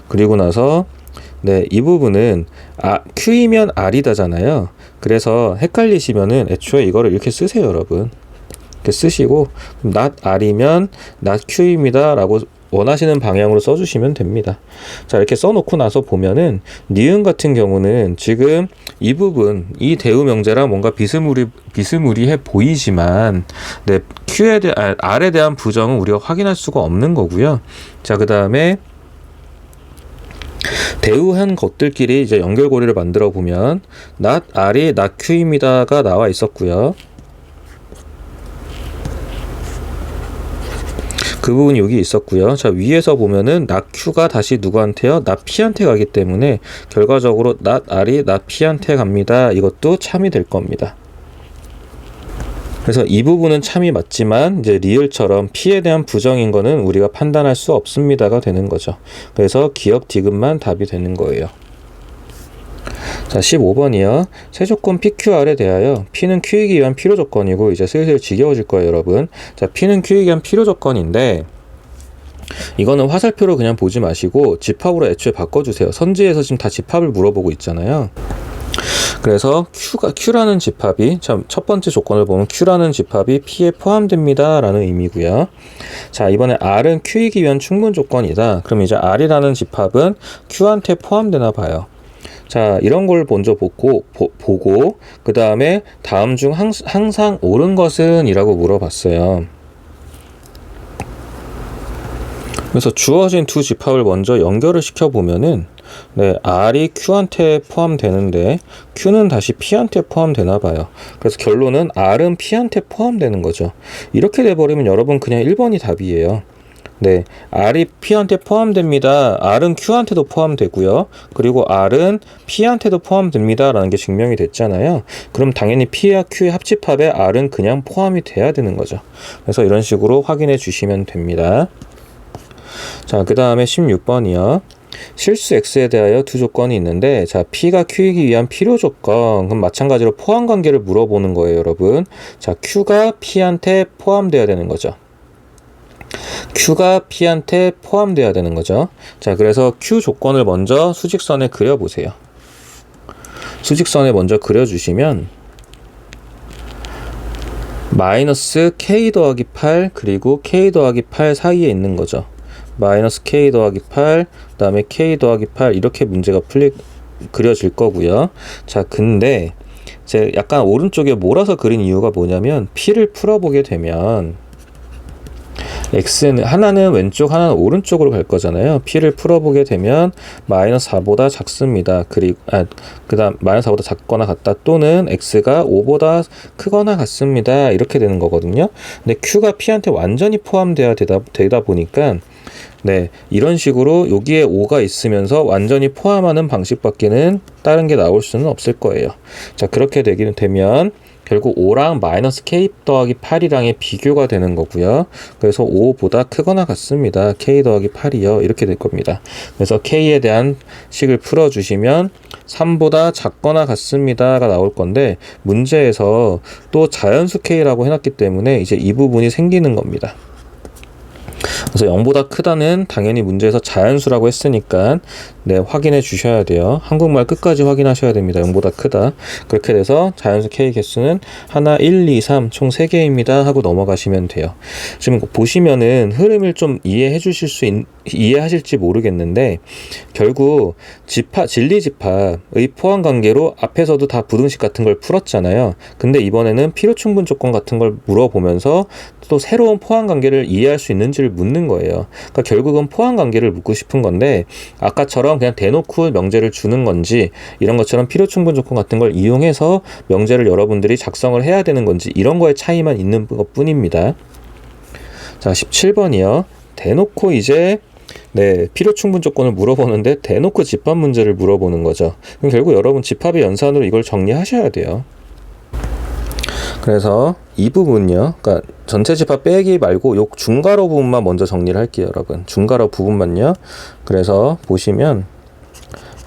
그리고 나서 이 bu분은 Q이면 R이다잖아요. 그래서 헷갈리시면은 애초에 이거를 이렇게 쓰세요, 여러분. 이렇게 쓰시고 not R이면 not Q입니다 라고 원하시는 방향으로 써주시면 됩니다. 자, 이렇게 써놓고 나서 보면은 니은 같은 경우는 지금 이 부분, 이 대우 명제랑 뭔가 비스무리해 보이지만 R에 대한 부정은 우리가 확인할 수가 없는 거고요. 자, 그 다음에 대우한 것들끼리 이제 연결고리를 만들어 보면 not R이 not Q입니다가 나와 있었고요. 그 부분이 여기 있었고요. 자, 위에서 보면은 not Q가 다시 누구한테요? not P한테 가기 때문에 결과적으로 not R이 not P한테 갑니다. 이것도 참이 될 겁니다. 그래서 이 부분은 참이 맞지만 이제 리을처럼 P에 대한 부정인 거는 우리가 판단할 수 없습니다가 되는 거죠. 그래서 기억 디귿만 답이 되는 거예요. 자, 15번이요. 세조건 PQR에 대하여 P는 Q이기 위한 필요 조건이고 이제 슬슬 지겨워질 거예요, 여러분. 자, P는 Q이기 위한 필요 조건인데 이거는 화살표로 그냥 보지 마시고 집합으로 애초에 바꿔주세요. 선지에서 지금 다 집합을 물어보고 있잖아요. 그래서 Q라는 집합이 첫 번째 조건을 보면 Q라는 집합이 P에 포함됩니다 라는 의미고요. 자, 이번에 R은 Q이기 위한 충분 조건이다. 그럼 이제 R이라는 집합은 Q한테 포함되나 봐요. 자, 이런 걸 먼저 보고 그 다음에 다음 중 항상 옳은 것은 이라고 물어봤어요. 그래서 주어진 두 집합을 먼저 연결을 시켜보면은 R이 Q한테 포함되는데 Q는 다시 P한테 포함되나 봐요. 그래서 결론은 R은 P한테 포함되는 거죠. 이렇게 돼버리면 여러분 그냥 1번이 답이에요. R이 P한테 포함됩니다. R은 Q한테도 포함되고요. 그리고 R은 P한테도 포함됩니다. 라는 게 증명이 됐잖아요. 그럼 당연히 P와 Q의 합집합에 R은 그냥 포함이 돼야 되는 거죠. 그래서 이런 식으로 확인해 주시면 됩니다. 자, 그 다음에 16번이요. 실수 X에 대하여 두 조건이 있는데, 자, P가 Q이기 위한 필요 조건, 그럼 마찬가지로 포함 관계를 물어보는 거예요, 여러분. 자, Q가 P한테 포함되어야 되는 거죠. Q가 P한테 포함되어야 되는 거죠. 자, 그래서 Q 조건을 먼저 수직선에 그려보세요. 수직선에 먼저 그려주시면 마이너스 K 더하기 8 그리고 K 더하기 8 사이에 있는 거죠. 마이너스 K 더하기 8 그 다음에 K 더하기 8 이렇게 문제가 그려질 거고요. 자, 근데 제가 약간 오른쪽에 몰아서 그린 이유가 뭐냐면 P를 풀어보게 되면 X는 하나는 왼쪽 하나는 오른쪽으로 갈 거잖아요. P를 풀어보게 되면 마이너스 4보다 작습니다. 그리고 그 다음 마이너스 4보다 작거나 같다 또는 X가 5보다 크거나 같습니다. 이렇게 되는 거거든요. 근데 Q가 P한테 완전히 포함되어야 되다 보니까 이런 식으로 여기에 5가 있으면서 완전히 포함하는 방식밖에는 다른 게 나올 수는 없을 거예요. 자, 그렇게 되면 결국 5랑 마이너스 K 더하기 8이랑의 비교가 되는 거고요. 그래서 5보다 크거나 같습니다. K 더하기 8이요. 이렇게 될 겁니다. 그래서 K에 대한 식을 풀어주시면 3보다 작거나 같습니다가 나올 건데 문제에서 또 자연수 K라고 해놨기 때문에 이제 이 부분이 생기는 겁니다. 그래서 0보다 크다는 당연히 문제에서 자연수라고 했으니까 네, 확인해 주셔야 돼요. 한국말 끝까지 확인하셔야 됩니다. 0보다 크다. 그렇게 돼서 자연수 K 개수는 하나, 1, 2, 3 총 3개입니다 하고 넘어가시면 돼요. 지금 보시면은 흐름을 좀 이해하실지 모르겠는데 결국 진리집합의 포함관계로 앞에서도 다 부등식 같은 걸 풀었잖아요. 근데 이번에는 필요충분 조건 같은 걸 물어보면서 또 새로운 포함관계를 이해할 수 있는지를 묻는 거예요. 그러니까 결국은 포함관계를 묻고 싶은 건데 아까처럼 그냥 대놓고 명제를 주는 건지 이런 것처럼 필요충분 조건 같은 걸 이용해서 명제를 여러분들이 작성을 해야 되는 건지 이런 거에 차이만 있는 것 뿐입니다. 자, 17번이요. 대놓고 이제 필요충분 조건을 물어보는데 대놓고 집합 문제를 물어보는 거죠. 그럼 결국 여러분 집합의 연산으로 이걸 정리하셔야 돼요. 그래서 이 부분요. 그러니까 전체 집합 빼기 말고 요 중괄호 부분만 먼저 정리를 할게요, 여러분. 중괄호 부분만요. 그래서 보시면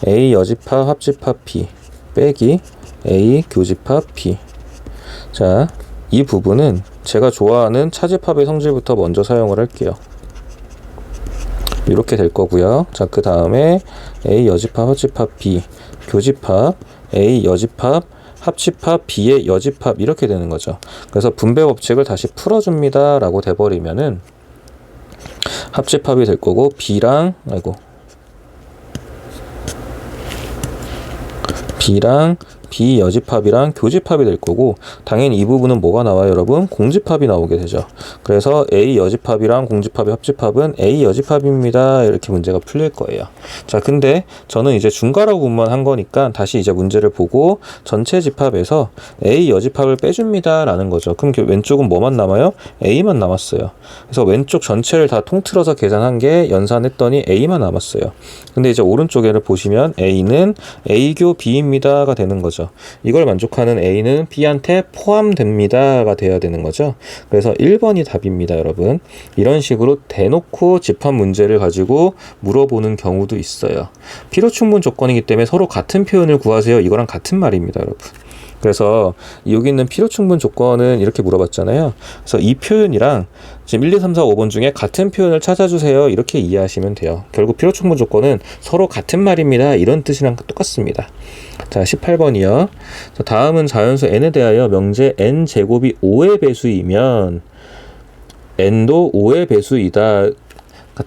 A 여집합 합집합 B 빼기 A 교집합 B. 자, 이 부분은 제가 좋아하는 차집합의 성질부터 먼저 사용을 할게요. 이렇게 될 거고요. 자, 그 다음에 A 여집합 합집합 B 교집합 A 여집합 합집합 B의 여집합 이렇게 되는 거죠. 그래서 분배 법칙을 다시 풀어줍니다 라고 돼버리면은 합집합이 될 거고 B랑 B 여집합이랑 교집합이 될 거고 당연히 이 부분은 뭐가 나와요, 여러분? 공집합이 나오게 되죠. 그래서 A 여집합이랑 공집합의 합집합은 A 여집합입니다. 이렇게 문제가 풀릴 거예요. 자, 근데 저는 이제 중괄호 부분만 한 거니까 다시 이제 문제를 보고 전체 집합에서 A 여집합을 빼줍니다 라는 거죠. 그럼 왼쪽은 뭐만 남아요? A만 남았어요. 그래서 왼쪽 전체를 다 통틀어서 계산한 게 연산했더니 A만 남았어요. 근데 이제 오른쪽에를 보시면 A는 A교 B입니다가 되는 거죠. 이걸 만족하는 A는 B한테 포함됩니다가 돼야 되는 거죠. 그래서 1번이 답입니다, 여러분. 이런 식으로 대놓고 집합 문제를 가지고 물어보는 경우도 있어요. 필요충분 조건이기 때문에 서로 같은 표현을 구하세요. 이거랑 같은 말입니다, 여러분. 그래서 여기 있는 필요충분 조건은 이렇게 물어봤잖아요. 그래서 이 표현이랑 지금 1, 2, 3, 4, 5번 중에 같은 표현을 찾아주세요. 이렇게 이해하시면 돼요. 결국 필요충분 조건은 서로 같은 말입니다. 이런 뜻이랑 똑같습니다. 자, 18번이요. 다음은 자연수 n에 대하여 명제 n제곱이 5의 배수이면 n도 5의 배수이다.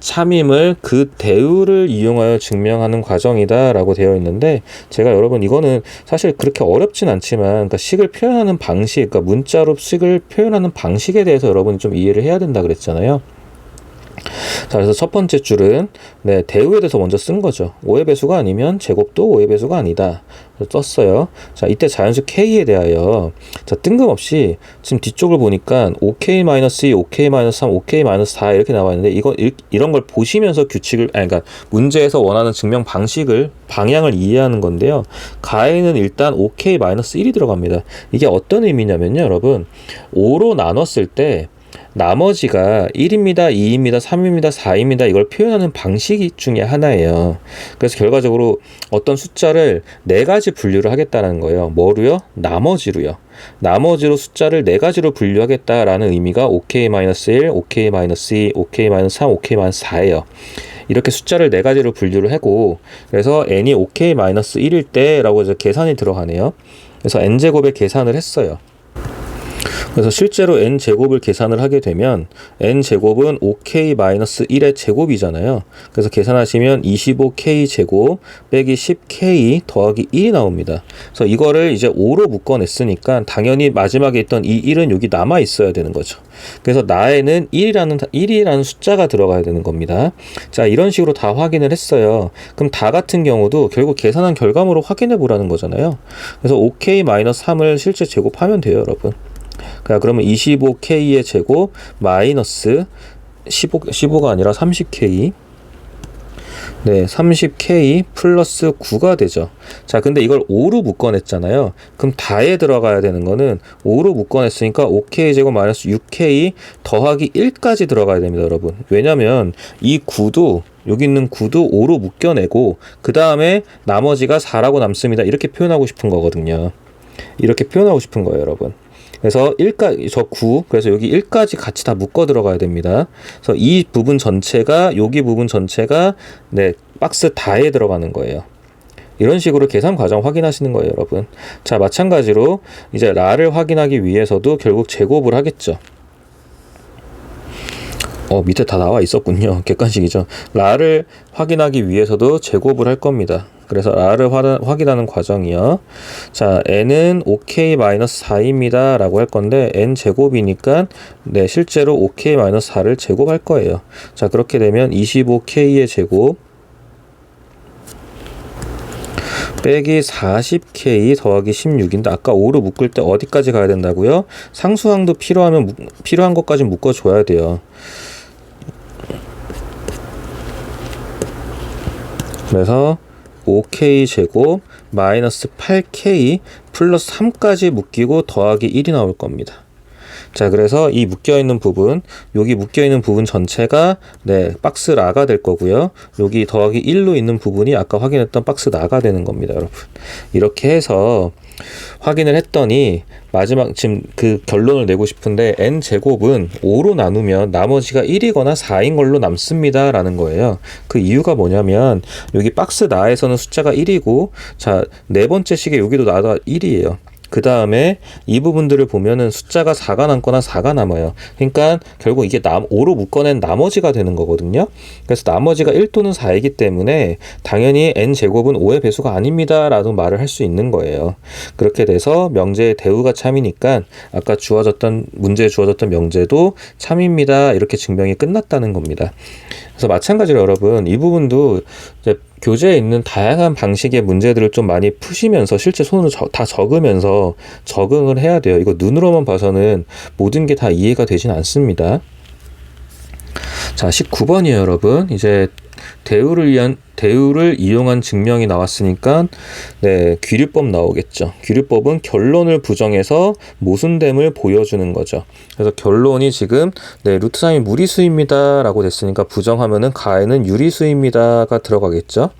참임을 그 대우를 이용하여 증명하는 과정이다 라고 되어 있는데 제가 여러분 이거는 사실 그렇게 어렵진 않지만 그러니까 식을 표현하는 방식, 그러니까 문자로 식을 표현하는 방식에 대해서 여러분이 좀 이해를 해야 된다 그랬잖아요. 자, 그래서 첫 번째 줄은 대우에 대해서 먼저 쓴 거죠. 5의 배수가 아니면 제곱도 5의 배수가 아니다. 썼어요. 자, 이때 자연수 K에 대하여 자, 뜬금없이 지금 뒤쪽을 보니까 5K-2, 5K-3, OK-4 이렇게 나와 있는데 이런 걸 보시면서 그러니까 문제에서 원하는 증명 방향을 이해하는 건데요. 가에는 일단 OK-1이 들어갑니다. 이게 어떤 의미냐면요, 여러분. 5로 나눴을 때 나머지가 1입니다, 2입니다, 3입니다, 4입니다. 이걸 표현하는 방식 중에 하나예요. 그래서 결과적으로 어떤 숫자를 4가지 분류를 하겠다는 거예요. 뭐로요? 나머지로요. 나머지로 숫자를 4가지로 분류하겠다라는 의미가 OK-1, OK-2, OK-3, OK-4예요. 이렇게 숫자를 4가지로 분류를 하고 그래서 n이 OK-1일 때라고 해서 계산이 들어가네요. 그래서 n제곱의 계산을 했어요. 그래서 실제로 n제곱을 계산을 하게 되면 n제곱은 5k-1의 제곱이잖아요. 그래서 계산하시면 25k 제곱 빼기 10k 더하기 1이 나옵니다. 그래서 이거를 이제 5로 묶어냈으니까 당연히 마지막에 있던 이 1은 여기 남아 있어야 되는 거죠. 그래서 나에는 1이라는 숫자가 들어가야 되는 겁니다. 자, 이런 식으로 다 확인을 했어요. 그럼 다 같은 경우도 결국 계산한 결과물을 확인해 보라는 거잖아요. 그래서 5k-3을 실제 제곱하면 돼요, 여러분. 그러면 25k의 제곱 마이너스 15가 아니라 30k 30k 플러스 9가 되죠. 자, 근데 이걸 5로 묶어냈잖아요. 그럼 다에 들어가야 되는 거는 5로 묶어냈으니까 5k 제곱 마이너스 6k 더하기 1까지 들어가야 됩니다, 여러분. 왜냐면 이 9도 여기 있는 9도 5로 묶여내고 그 다음에 나머지가 4라고 남습니다. 이렇게 표현하고 싶은 거거든요. 이렇게 표현하고 싶은 거예요, 여러분. 그래서 1까지, 저 9, 그래서 여기 1까지 같이 다 묶어 들어가야 됩니다. 그래서 이 부분 전체가, 여기 부분 전체가, 네, 박스 다에 들어가는 거예요. 이런 식으로 계산 과정 확인하시는 거예요, 여러분. 자, 마찬가지로 이제 라를 확인하기 위해서도 결국 제곱을 하겠죠. 밑에 다 나와 있었군요. 객관식이죠. 라를 확인하기 위해서도 제곱을 할 겁니다. 그래서 라를 확인하는 과정이요. 자, n은 5k-4입니다 라고 할 건데 n 제곱이니까 네, 실제로 5k-4를 제곱할 거예요. 자, 그렇게 되면 25k의 제곱 빼기 40k 더하기 16인데 아까 5로 묶을 때 어디까지 가야 된다고요? 상수항도 필요하면 필요한 것까지 묶어줘야 돼요. 그래서 5k 제곱 마이너스 8k 플러스 3까지 묶이고 더하기 1이 나올 겁니다. 자, 그래서 이 묶여있는 부분, 여기 묶여있는 부분 전체가 네, 박스 라가 될 거고요. 여기 더하기 1로 있는 부분이 아까 확인했던 박스 라가 되는 겁니다, 여러분. 이렇게 해서 확인을 했더니 마지막 지금 그 결론을 내고 싶은데 n제곱은 5로 나누면 나머지가 1이거나 4인 걸로 남습니다 라는 거예요. 그 이유가 뭐냐면 여기 박스 나에서는 숫자가 1이고 자, 네 번째 식에 여기도 나다 1이에요. 그 다음에 이 부분들을 보면은 숫자가 4가 남거나 4가 남아요. 그러니까 결국 이게 5로 묶어낸 나머지가 되는 거거든요. 그래서 나머지가 1 또는 4이기 때문에 당연히 n제곱은 5의 배수가 아닙니다 라도 말을 할 수 있는 거예요. 그렇게 돼서 명제의 대우가 참이니까 아까 문제에 주어졌던 명제도 참입니다 이렇게 증명이 끝났다는 겁니다. 그래서 마찬가지로 여러분 이 부분도 이제 교재에 있는 다양한 방식의 문제들을 좀 많이 푸시면서 실제 손으로 다 적으면서 적응을 해야 돼요. 이거 눈으로만 봐서는 모든 게 다 이해가 되진 않습니다. 자, 19번이에요, 여러분. 이제 대우를 이용한 증명이 나왔으니까 네, 귀류법 나오겠죠. 귀류법은 결론을 부정해서 모순됨을 보여주는 거죠. 그래서 결론이 지금 네, 루트 3이 무리수입니다 라고 됐으니까 부정하면은 가에는 유리수입니다가 들어가겠죠.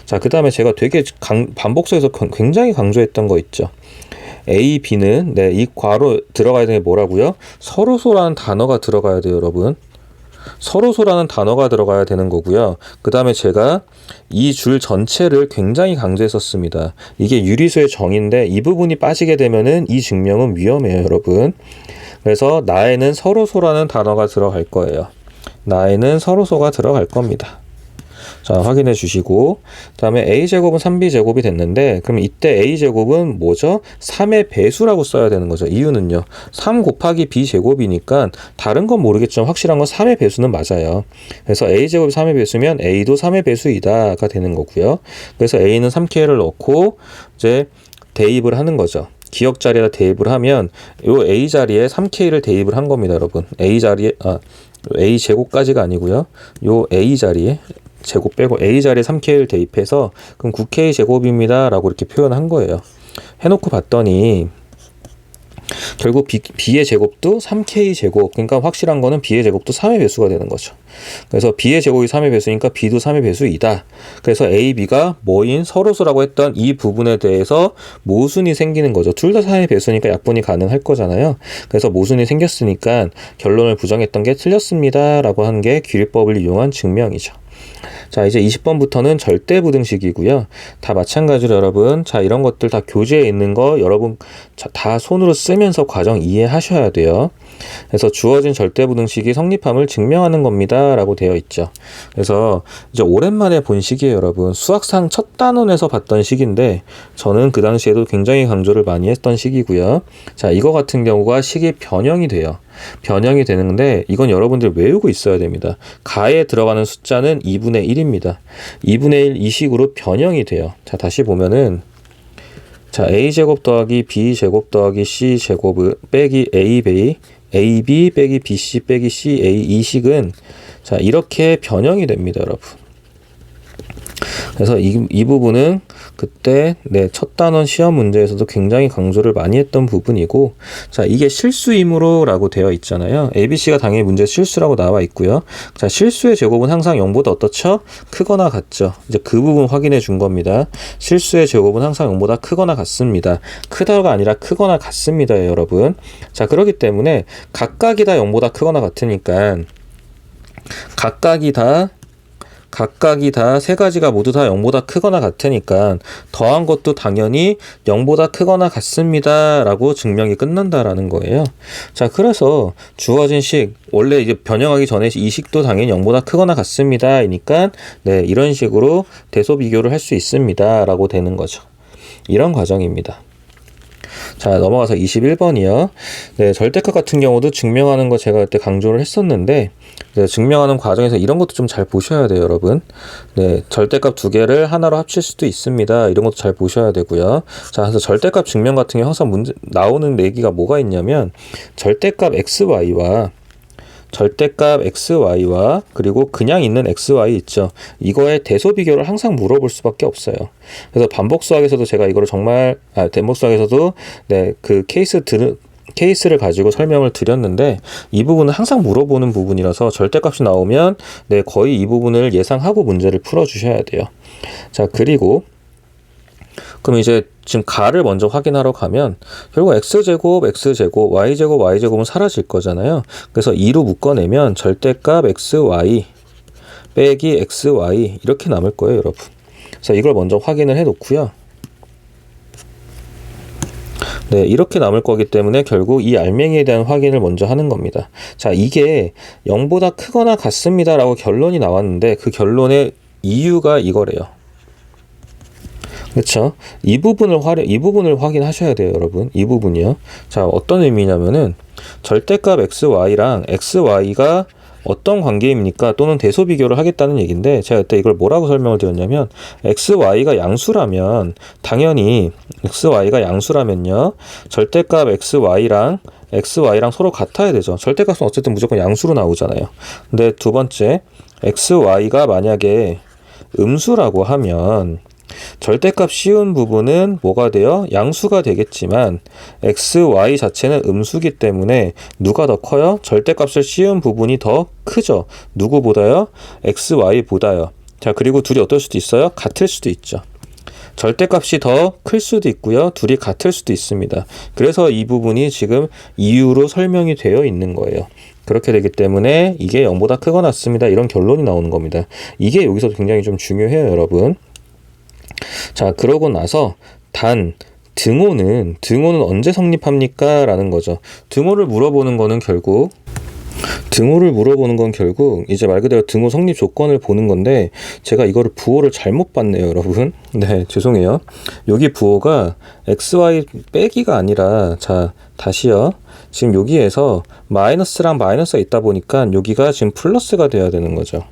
자, 그 다음에 제가 되게 반복서에서 굉장히 강조했던 거 있죠. A, B는 네, 이 괄호 들어가야 되는 게 뭐라고요? 서로소라는 단어가 들어가야 돼요, 여러분. 서로소라는 단어가 들어가야 되는 거고요. 그 다음에 제가 이 줄 전체를 굉장히 강조했었습니다. 이게 유리수의 정의인데 이 부분이 빠지게 되면은 이 증명은 위험해요, 여러분. 그래서 나에는 서로소라는 단어가 들어갈 거예요. 나에는 서로소가 들어갈 겁니다. 자, 확인해 주시고 그 다음에 a제곱은 3b제곱이 됐는데 그럼 이때 a제곱은 뭐죠? 3의 배수라고 써야 되는 거죠. 이유는요. 3 곱하기 b제곱이니까 다른 건 모르겠지만 확실한 건 3의 배수는 맞아요. 그래서 a제곱이 3의 배수면 a도 3의 배수이다가 되는 거고요. 그래서 a는 3k를 넣고 이제 대입을 하는 거죠. 기억 자리에다 대입을 하면 요 a 자리에 3k를 대입을 한 겁니다, 여러분. a 제곱까지가 아니고요. 요 a 자리에 제곱 빼고 a 자리에 3k를 대입해서 그럼 9k 제곱입니다 라고 이렇게 표현한 거예요. 해놓고 봤더니 결국 b의 제곱도 3k 제곱, 그러니까 확실한 거는 b의 제곱도 3의 배수가 되는 거죠. 그래서 b의 제곱이 3의 배수니까 b도 3의 배수이다. 그래서 a, b가 뭐인 서로소라고 했던 이 부분에 대해서 모순이 생기는 거죠. 둘 다 3의 배수니까 약분이 가능할 거잖아요. 그래서 모순이 생겼으니까 결론을 부정했던 게 틀렸습니다 라고 한 게 귀류법을 이용한 증명이죠. 자, 이제 20번부터는 절대부등식이고요. 다 마찬가지로 여러분, 자, 이런 것들 다 교재에 있는 거 여러분 다 손으로 쓰면서 과정 이해하셔야 돼요. 그래서 주어진 절대부등식이 성립함을 증명하는 겁니다 라고 되어 있죠. 그래서 이제 오랜만에 본 식이에요, 여러분. 수학상 첫 단원에서 봤던 식인데 저는 그 당시에도 굉장히 강조를 많이 했던 식이고요. 자, 이거 같은 경우가 식이 변형이 돼요. 변형이 되는데 이건 여러분들 외우고 있어야 됩니다. 가에 들어가는 숫자는 2분의 1입니다. 2분의 1 이 식으로 변형이 돼요. 자, 다시 보면은 자, a제곱 더하기 b제곱 더하기 c제곱 빼기 ab 빼기 bc 빼기 ca 이 식은 자, 이렇게 변형이 됩니다, 여러분. 그래서 이 부분은 그때 첫 단원 시험 문제에서도 굉장히 강조를 많이 했던 부분이고, 자, 이게 실수이므로 라고 되어 있잖아요. ABC가 당연히 문제 실수라고 나와 있고요. 자, 실수의 제곱은 항상 0보다 어떻죠? 크거나 같죠. 이제 그 부분 확인해 준 겁니다. 실수의 제곱은 항상 0보다 크거나 같습니다. 크다가 아니라 크거나 같습니다, 여러분. 자, 그렇기 때문에 각각이 다 0보다 크거나 같으니까 각각이 다 세 가지가 모두 다 0보다 크거나 같으니까 더한 것도 당연히 0보다 크거나 같습니다 라고 증명이 끝난다라는 거예요. 자, 그래서 주어진 식, 원래 이제 변형하기 전에 이 식도 당연히 0보다 크거나 같습니다 이니까 이런 식으로 대소 비교를 할 수 있습니다 라고 되는 거죠. 이런 과정입니다. 자, 넘어가서 21번이요. 절대값 같은 경우도 증명하는 거 제가 그때 강조를 했었는데, 증명하는 과정에서 이런 것도 좀 잘 보셔야 돼요, 여러분. 절대값 두 개를 하나로 합칠 수도 있습니다. 이런 것도 잘 보셔야 되고요. 자, 그래서 절대값 증명 같은 경우 항상 문제 나오는 얘기가 뭐가 있냐면, 절대값 xy와 그리고 그냥 있는 xy 있죠. 이거의 대소 비교를 항상 물어볼 수밖에 없어요. 그래서 반복 수학에서도 제가 이거를 대목 수학에서도 그 케이스를 가지고 설명을 드렸는데, 이 부분은 항상 물어보는 부분이라서 절대값이 나오면 거의 이 부분을 예상하고 문제를 풀어주셔야 돼요. 자, 그리고 그럼 이제 지금 가를 먼저 확인하러 가면 결국 x제곱, y제곱은 사라질 거잖아요. 그래서 2로 묶어내면 절대값 xy 빼기 xy 이렇게 남을 거예요, 여러분. 그래서 이걸 먼저 확인을 해 놓고요. 이렇게 남을 거기 때문에 결국 이 알맹이에 대한 확인을 먼저 하는 겁니다. 자, 이게 0보다 크거나 같습니다 라고 결론이 나왔는데, 그 결론의 이유가 이거래요. 그렇죠? 이 부분을 확인하셔야 돼요, 여러분. 이 부분이요. 자, 어떤 의미냐면은 절대값 xy랑 xy가 어떤 관계입니까? 또는 대소 비교를 하겠다는 얘기인데, 제가 그때 이걸 뭐라고 설명을 드렸냐면, xy가 양수라면 당연히 절대값 xy랑 서로 같아야 되죠. 절대값은 어쨌든 무조건 양수로 나오잖아요. 근데 두 번째, xy가 만약에 음수라고 하면 절대값 씌운 부분은 뭐가 돼요? 양수가 되겠지만 xy 자체는 음수기 때문에 누가 더 커요? 절대값을 씌운 부분이 더 크죠. 누구보다요? xy보다요. 자, 그리고 둘이 어떨 수도 있어요? 같을 수도 있죠. 절대값이 더 클 수도 있고요. 둘이 같을 수도 있습니다. 그래서 이 부분이 지금 이유로 설명이 되어 있는 거예요. 그렇게 되기 때문에 이게 0보다 크거나 같습니다. 이런 결론이 나오는 겁니다. 이게 여기서 굉장히 좀 중요해요, 여러분. 자, 그러고 나서 등호는 언제 성립합니까? 라는 거죠. 등호를 물어보는 건 결국 이제 말 그대로 등호 성립 조건을 보는 건데, 제가 이거를 부호를 잘못 봤네요, 여러분. 죄송해요. 여기 부호가 xy 빼기가 아니라, 자, 다시요. 지금 여기에서 마이너스랑 마이너스가 있다 보니까 여기가 지금 플러스가 돼야 되는 거죠.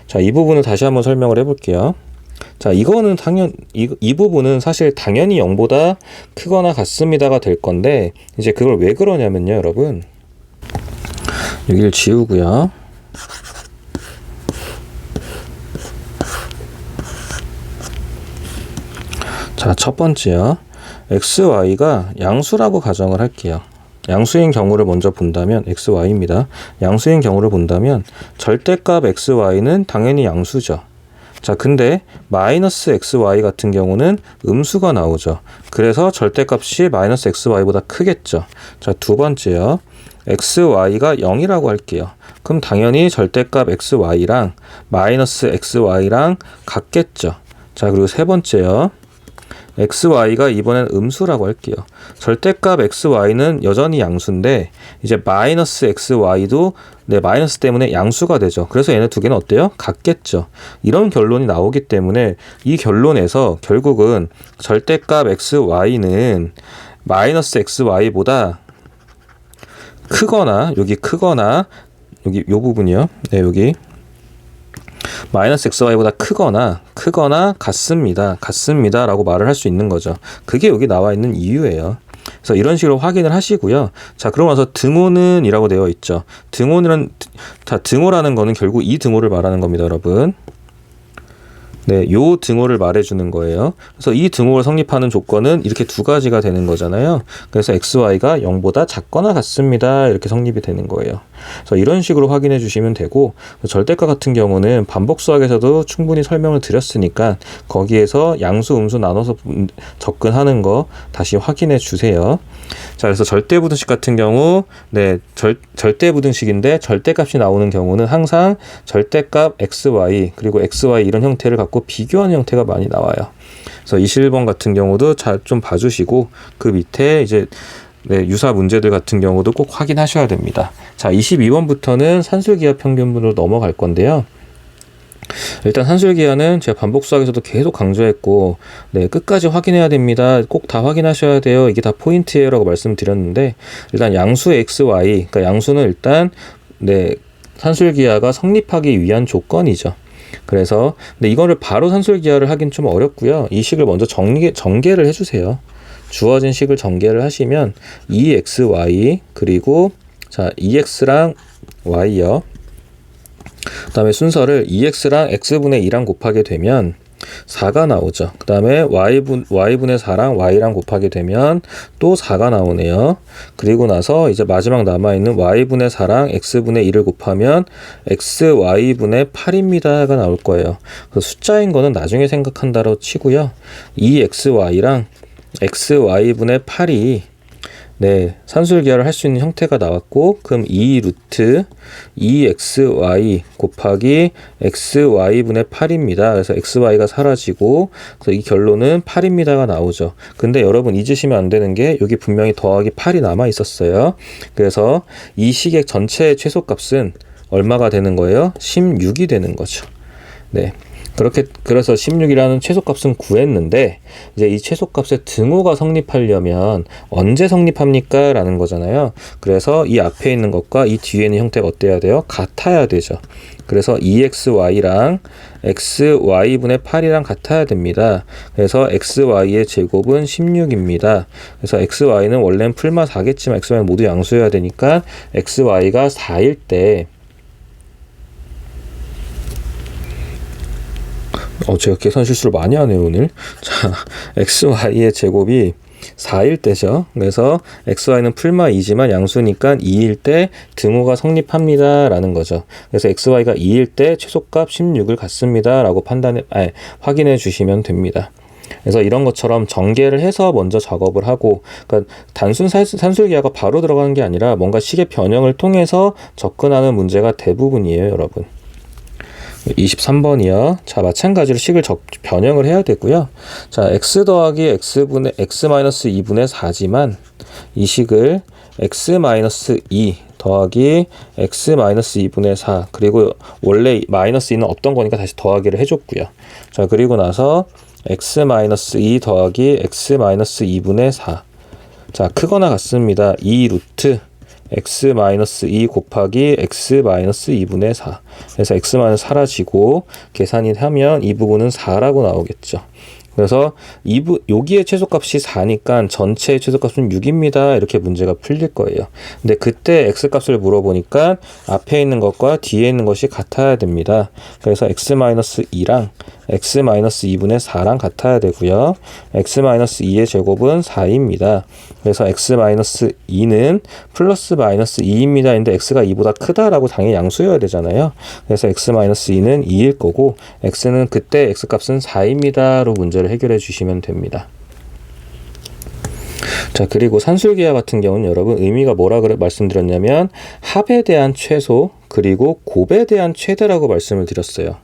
자, 이 부분을 다시 한번 설명을 해볼게요. 자, 이거는 이 부분은 사실 당연히 0보다 크거나 같습니다가 될 건데, 이제 그걸 왜 그러냐면요, 여러분. 여기를 지우고요. 자, 첫 번째요. xy가 양수라고 가정을 할게요. 양수인 경우를 먼저 본다면 xy입니다. 양수인 경우를 본다면 절대값 xy는 당연히 양수죠. 자, 근데 마이너스 xy 같은 경우는 음수가 나오죠. 그래서 절대값이 마이너스 xy보다 크겠죠. 자, 두 번째요. xy가 0이라고 할게요. 그럼 당연히 절대값 xy랑 마이너스 xy랑 같겠죠. 자, 그리고 세 번째요. xy가 이번엔 음수라고 할게요. 절대값 xy는 여전히 양수인데 이제 마이너스 xy도 마이너스 때문에 양수가 되죠. 그래서 얘네 두 개는 어때요? 같겠죠. 이런 결론이 나오기 때문에 이 결론에서 결국은 절대값 xy는 마이너스 xy보다 크거나 여기 요 부분이요. 여기 마이너스 xy보다 크거나 같습니다 라고 말을 할 수 있는 거죠. 그게 여기 나와 있는 이유예요. 그래서 이런 식으로 확인을 하시고요. 자, 그러고 나서 등호는 이라고 되어 있죠. 등호라는 거는 결국 이 등호를 말하는 겁니다, 여러분. 네, 요 등호를 말해주는 거예요. 그래서 이 등호를 성립하는 조건은 이렇게 두 가지가 되는 거잖아요. 그래서 xy가 0보다 작거나 같습니다. 이렇게 성립이 되는 거예요. 그래서 이런 식으로 확인해 주시면 되고, 절대값 같은 경우는 반복 수학에서도 충분히 설명을 드렸으니까 거기에서 양수, 음수 나눠서 접근하는 거 다시 확인해 주세요. 자, 그래서 절대부등식 같은 경우, 네, 절대부등식인데 절대값이 나오는 경우는 항상 절대값 xy 그리고 xy 이런 형태를 갖고 비교하는 형태가 많이 나와요. 그래서 21번 같은 경우도 잘 좀 봐주시고, 그 밑에 이제 네, 유사 문제들 같은 경우도 꼭 확인하셔야 됩니다. 자, 22번부터는 산술기하 평균분으로 넘어갈 건데요. 일단 산술기하는 제가 반복 수학에서도 계속 강조했고, 네, 끝까지 확인해야 됩니다. 꼭 다 확인하셔야 돼요. 이게 다 포인트예요 라고 말씀드렸는데, 일단 양수 xy, 그러니까 양수는 일단 네, 산술기하가 성립하기 위한 조건이죠. 그래서 근데 이거를 바로 산술기하를 하긴 좀 어렵고요. 이 식을 먼저 전개를 해주세요. 주어진 식을 전개를 하시면 2xy 그리고 자 2x랑 y요. 그 다음에 순서를 2x랑 x분의 2랑 곱하게 되면 4가 나오죠. 그 다음에 y분의 4랑 y랑 곱하게 되면 또 4가 나오네요. 그리고 나서 이제 마지막 남아있는 y분의 4랑 x분의 2를 곱하면 xy분의 8입니다가 나올 거예요. 그래서 숫자인 거는 나중에 생각한다로 치고요. 2xy랑 xy분의 8이 네, 산술기하를 할 수 있는 형태가 나왔고, 그럼 2루트 2xy 곱하기 xy분의 8입니다. 그래서 xy가 사라지고, 그래서 이 결론은 8입니다가 나오죠. 근데 여러분 잊으시면 안 되는 게 여기 분명히 더하기 8이 남아 있었어요. 그래서 이 식의 전체 최소값은 얼마가 되는 거예요? 16이 되는 거죠. 네. 그래서 16이라는 최소값은 구했는데, 이제 이 최소값의 등호가 성립하려면 언제 성립합니까? 라는 거잖아요. 그래서 이 앞에 있는 것과 이 뒤에 있는 형태가 어때야 돼요? 같아야 되죠. 그래서 2xy랑 xy분의 8이랑 같아야 됩니다. 그래서 xy의 제곱은 16입니다. 그래서 xy는 원래는 풀마 4겠지만 xy는 모두 양수여야 되니까 xy가 4일 때 제가 계산 실수를 많이 하네요, 오늘. 자, xy의 제곱이 4일 때죠. 그래서 xy는 풀마 2지만 양수니까 2일 때 등호가 성립합니다. 라는 거죠. 그래서 xy가 2일 때 최소값 16을 갖습니다. 라고 확인해 주시면 됩니다. 그래서 이런 것처럼 전개를 해서 먼저 작업을 하고, 그러니까 단순 산술기하가 바로 들어가는 게 아니라 뭔가 식의 변형을 통해서 접근하는 문제가 대부분이에요, 여러분. 23번이요. 자, 마찬가지로 식을 변형을 해야 되고요. 자, x 더하기 x-2분의 4지만 이 식을 x-2 더하기 x-2분의 4 그리고 원래 마이너스 2는 없던 거니까 다시 더하기를 해줬고요. 자, 그리고 나서 x-2 더하기 x-2분의 4 자, 크거나 같습니다. 2루트 x-2 곱하기 x-2분의 4 그래서 x는 사라지고 계산이 하면 이 부분은 4라고 나오겠죠. 그래서 여기에 최소값이 4니까 전체의 최소값은 6입니다. 이렇게 문제가 풀릴 거예요. 근데 그때 x값을 물어보니까 앞에 있는 것과 뒤에 있는 것이 같아야 됩니다. 그래서 x-2랑 x-2분의 4랑 같아야 되고요. x-2의 제곱은 4입니다. 그래서 x-2는 플러스 마이너스 2입니다. 근데 x가 2보다 크다라고 당연히 양수여야 되잖아요. 그래서 x-2는 2일 거고 x는 그때 x값은 4입니다로 문제를 해결해 주시면 됩니다. 자, 그리고 산술기하 같은 경우는 여러분 의미가 뭐라 말씀드렸냐면 합에 대한 최소 그리고 곱에 대한 최대라고 말씀을 드렸어요.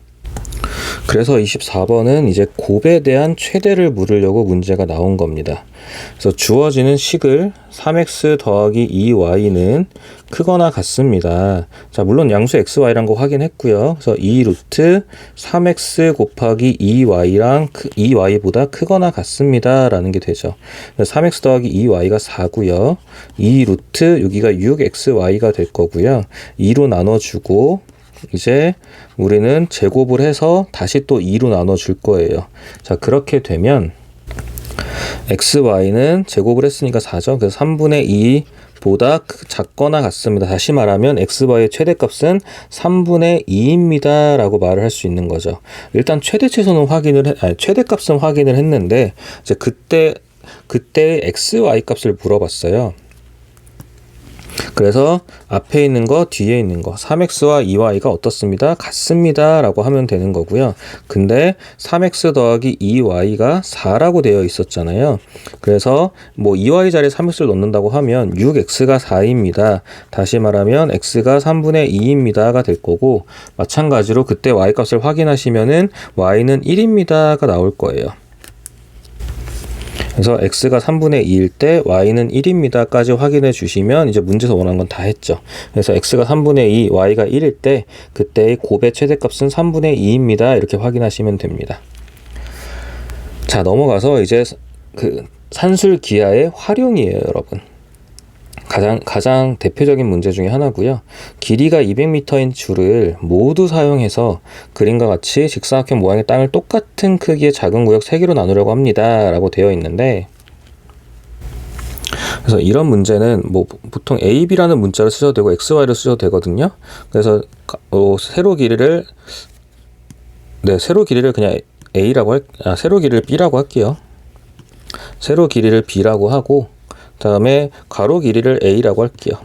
그래서 24번은 이제 곱에 대한 최대를 물으려고 문제가 나온 겁니다. 그래서 주어지는 식을 3x 더하기 2y는 크거나 같습니다. 자, 물론 양수 xy란 거 확인했고요. 그래서 2루트 3x 곱하기 2y랑 2y보다 크거나 같습니다. 라는 게 되죠. 3x 더하기 2y가 4고요. 2루트 여기가 6xy가 될 거고요. 2로 나눠주고 이제 우리는 제곱을 해서 다시 또 2로 나눠줄 거예요. 자, 그렇게 되면 xy는 제곱을 했으니까 4죠. 그래서 3분의 2 보다 작거나 같습니다. 다시 말하면 xy의 최대값은 3분의 2입니다 라고 말을 할 수 있는 거죠. 일단 최대값은 확인을 했는데 이제 그때 x, y 값을 물어봤어요. 그래서 앞에 있는 거, 뒤에 있는 거 3x와 2y가 어떻습니다? 같습니다 라고 하면 되는 거고요. 근데 3x 더하기 2y가 4라고 되어 있었잖아요. 그래서 뭐 2y 자리에 3x를 넣는다고 하면 6x가 4입니다. 다시 말하면 x가 3분의 2입니다가 될 거고, 마찬가지로 그때 y 값을 확인하시면은 y는 1입니다가 나올 거예요. 그래서 x가 3분의 2일 때 y는 1입니다 까지 확인해 주시면 이제 문제에서 원하는 건 다 했죠. 그래서 x가 3분의 2, y가 1일 때 그때의 곱의 최대값은 3분의 2입니다 이렇게 확인하시면 됩니다. 자, 넘어가서 이제 그 산술 기하의 활용이에요, 여러분. 가장 대표적인 문제 중에 하나고요. 길이가 200m인 줄을 모두 사용해서 그림과 같이 직사각형 모양의 땅을 똑같은 크기의 작은 구역 3개로 나누려고 합니다 라고 되어 있는데, 그래서 이런 문제는 뭐 보통 a, b라는 문자를 쓰셔도 되고 xy를 쓰셔도 되거든요. 그래서 세로 길이를 그냥 세로 길이를 b라고 할게요. 세로 길이를 b라고 하고 다음에 가로 길이를 a라고 할게요.